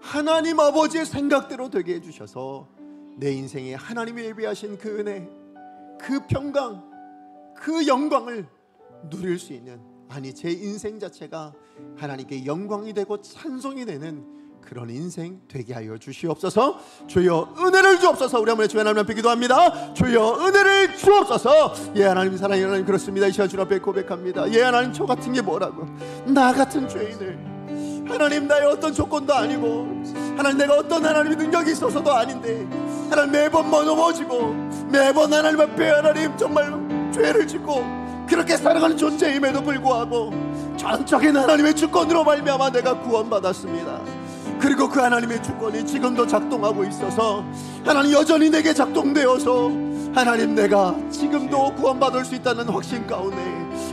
S1: 하나님 아버지의 생각대로 되게 해주셔서 내 인생에 하나님이 예비하신 그 은혜, 그 평강, 그 영광을 누릴 수 있는, 아니 제 인생 자체가 하나님께 영광이 되고 찬송이 되는 그런 인생 되게 하여 주시옵소서. 주여 은혜를 주옵소서. 우리 한번 주여 하나님 앞에 기도합니다. 주여 은혜를 주옵소서. 예, 하나님 사랑해. 하나님 그렇습니다. 이 시간 주 앞에 고백합니다. 예, 하나님 저 같은 게 뭐라고, 나 같은 죄인을 하나님, 나의 어떤 조건도 아니고 하나님, 내가 어떤 하나님의 능력이 있어서도 아닌데 하나님, 매번 넘어지고 매번 하나님 앞에 하나님 정말 죄를 짓고 그렇게 살아가는 존재임에도 불구하고 전적인 하나님의 주권으로 말미암아 내가 구원받았습니다. 그리고 그 하나님의 주권이 지금도 작동하고 있어서 하나님, 여전히 내게 작동되어서 하나님, 내가 지금도 구원받을 수 있다는 확신 가운데,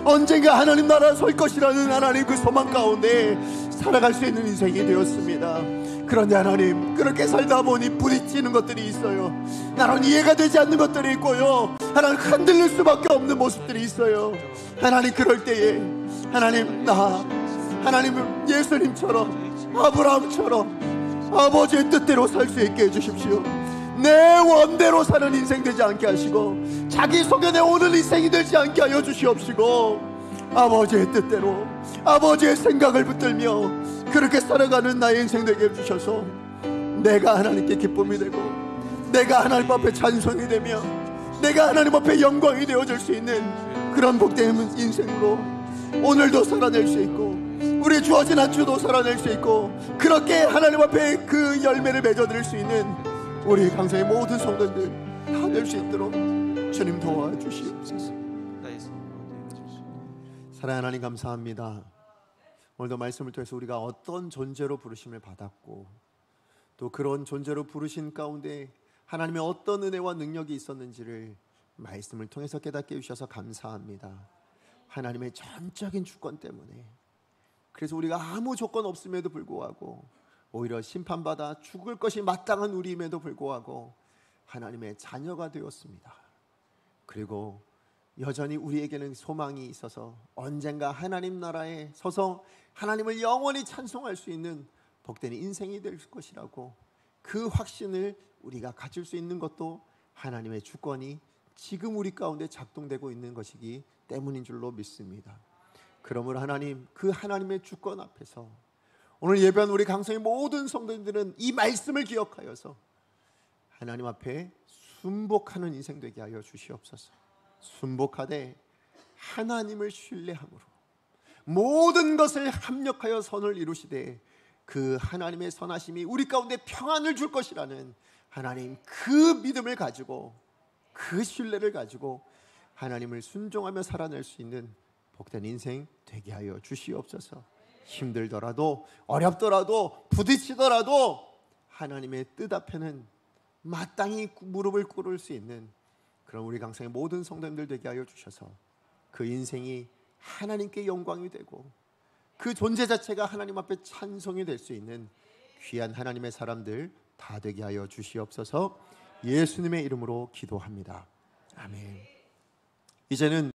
S1: 언젠가 하나님 나라 설 것이라는 하나님 그 소망 가운데 살아갈 수 있는 인생이 되었습니다. 그런데 하나님, 그렇게 살다 보니 부딪히는 것들이 있어요. 나는 이해가 되지 않는 것들이 있고요, 하나님 흔들릴 수밖에 없는 모습들이 있어요. 하나님, 그럴 때에 하나님, 하나님은 예수님처럼, 아브라함처럼 아버지의 뜻대로 살 수 있게 해주십시오. 내 원대로 사는 인생 되지 않게 하시고, 자기 속에 내오는 인생이 되지 않게 하여 주시옵시고, 아버지의 뜻대로 아버지의 생각을 붙들며 그렇게 살아가는 나의 인생 되게 해주셔서, 내가 하나님께 기쁨이 되고, 내가 하나님 앞에 찬송이 되며, 내가 하나님 앞에 영광이 되어질 수 있는 그런 복된 인생으로 오늘도 살아낼 수 있고, 우리 주어진 한 주도 살아낼 수 있고, 그렇게 하나님 앞에 그 열매를 맺어드릴 수 있는 우리 강성의 모든 성도들 다 될 수 있도록 주님 도와주시옵소서. 사랑하는 하나님, 감사합니다. 오늘도 말씀을 통해서 우리가 어떤 존재로 부르심을 받았고, 또 그런 존재로 부르신 가운데 하나님의 어떤 은혜와 능력이 있었는지를 말씀을 통해서 깨닫게 해주셔서 감사합니다. 하나님의 전적인 주권 때문에, 그래서 우리가 아무 조건 없음에도 불구하고 오히려 심판받아 죽을 것이 마땅한 우리임에도 불구하고 하나님의 자녀가 되었습니다. 그리고 여전히 우리에게는 소망이 있어서 언젠가 하나님 나라에 서서 하나님을 영원히 찬송할 수 있는 복된 인생이 될 것이라고, 그 확신을 우리가 가질 수 있는 것도 하나님의 주권이 지금 우리 가운데 작동되고 있는 것이기 때문인 줄로 믿습니다. 그러므로 하나님, 그 하나님의 주권 앞에서 오늘 예배한 우리 강성의 모든 성도님들은 이 말씀을 기억하여서 하나님 앞에 순복하는 인생 되게 하여 주시옵소서. 순복하되 하나님을 신뢰함으로 모든 것을 합력하여 선을 이루시되, 그 하나님의 선하심이 우리 가운데 평안을 줄 것이라는 하나님 그 믿음을 가지고, 그 신뢰를 가지고 하나님을 순종하며 살아낼 수 있는 복된 인생 되게 하여 주시옵소서. 힘들더라도, 어렵더라도, 부딪히더라도 하나님의 뜻 앞에는 마땅히 무릎을 꿇을 수 있는 그런 우리 강성의 모든 성도님들 되게 하여 주셔서, 그 인생이 하나님께 영광이 되고 그 존재 자체가 하나님 앞에 찬송이 될 수 있는 귀한 하나님의 사람들 다 되게 하여 주시옵소서. 예수님의 이름으로 기도합니다. 아멘. 이제는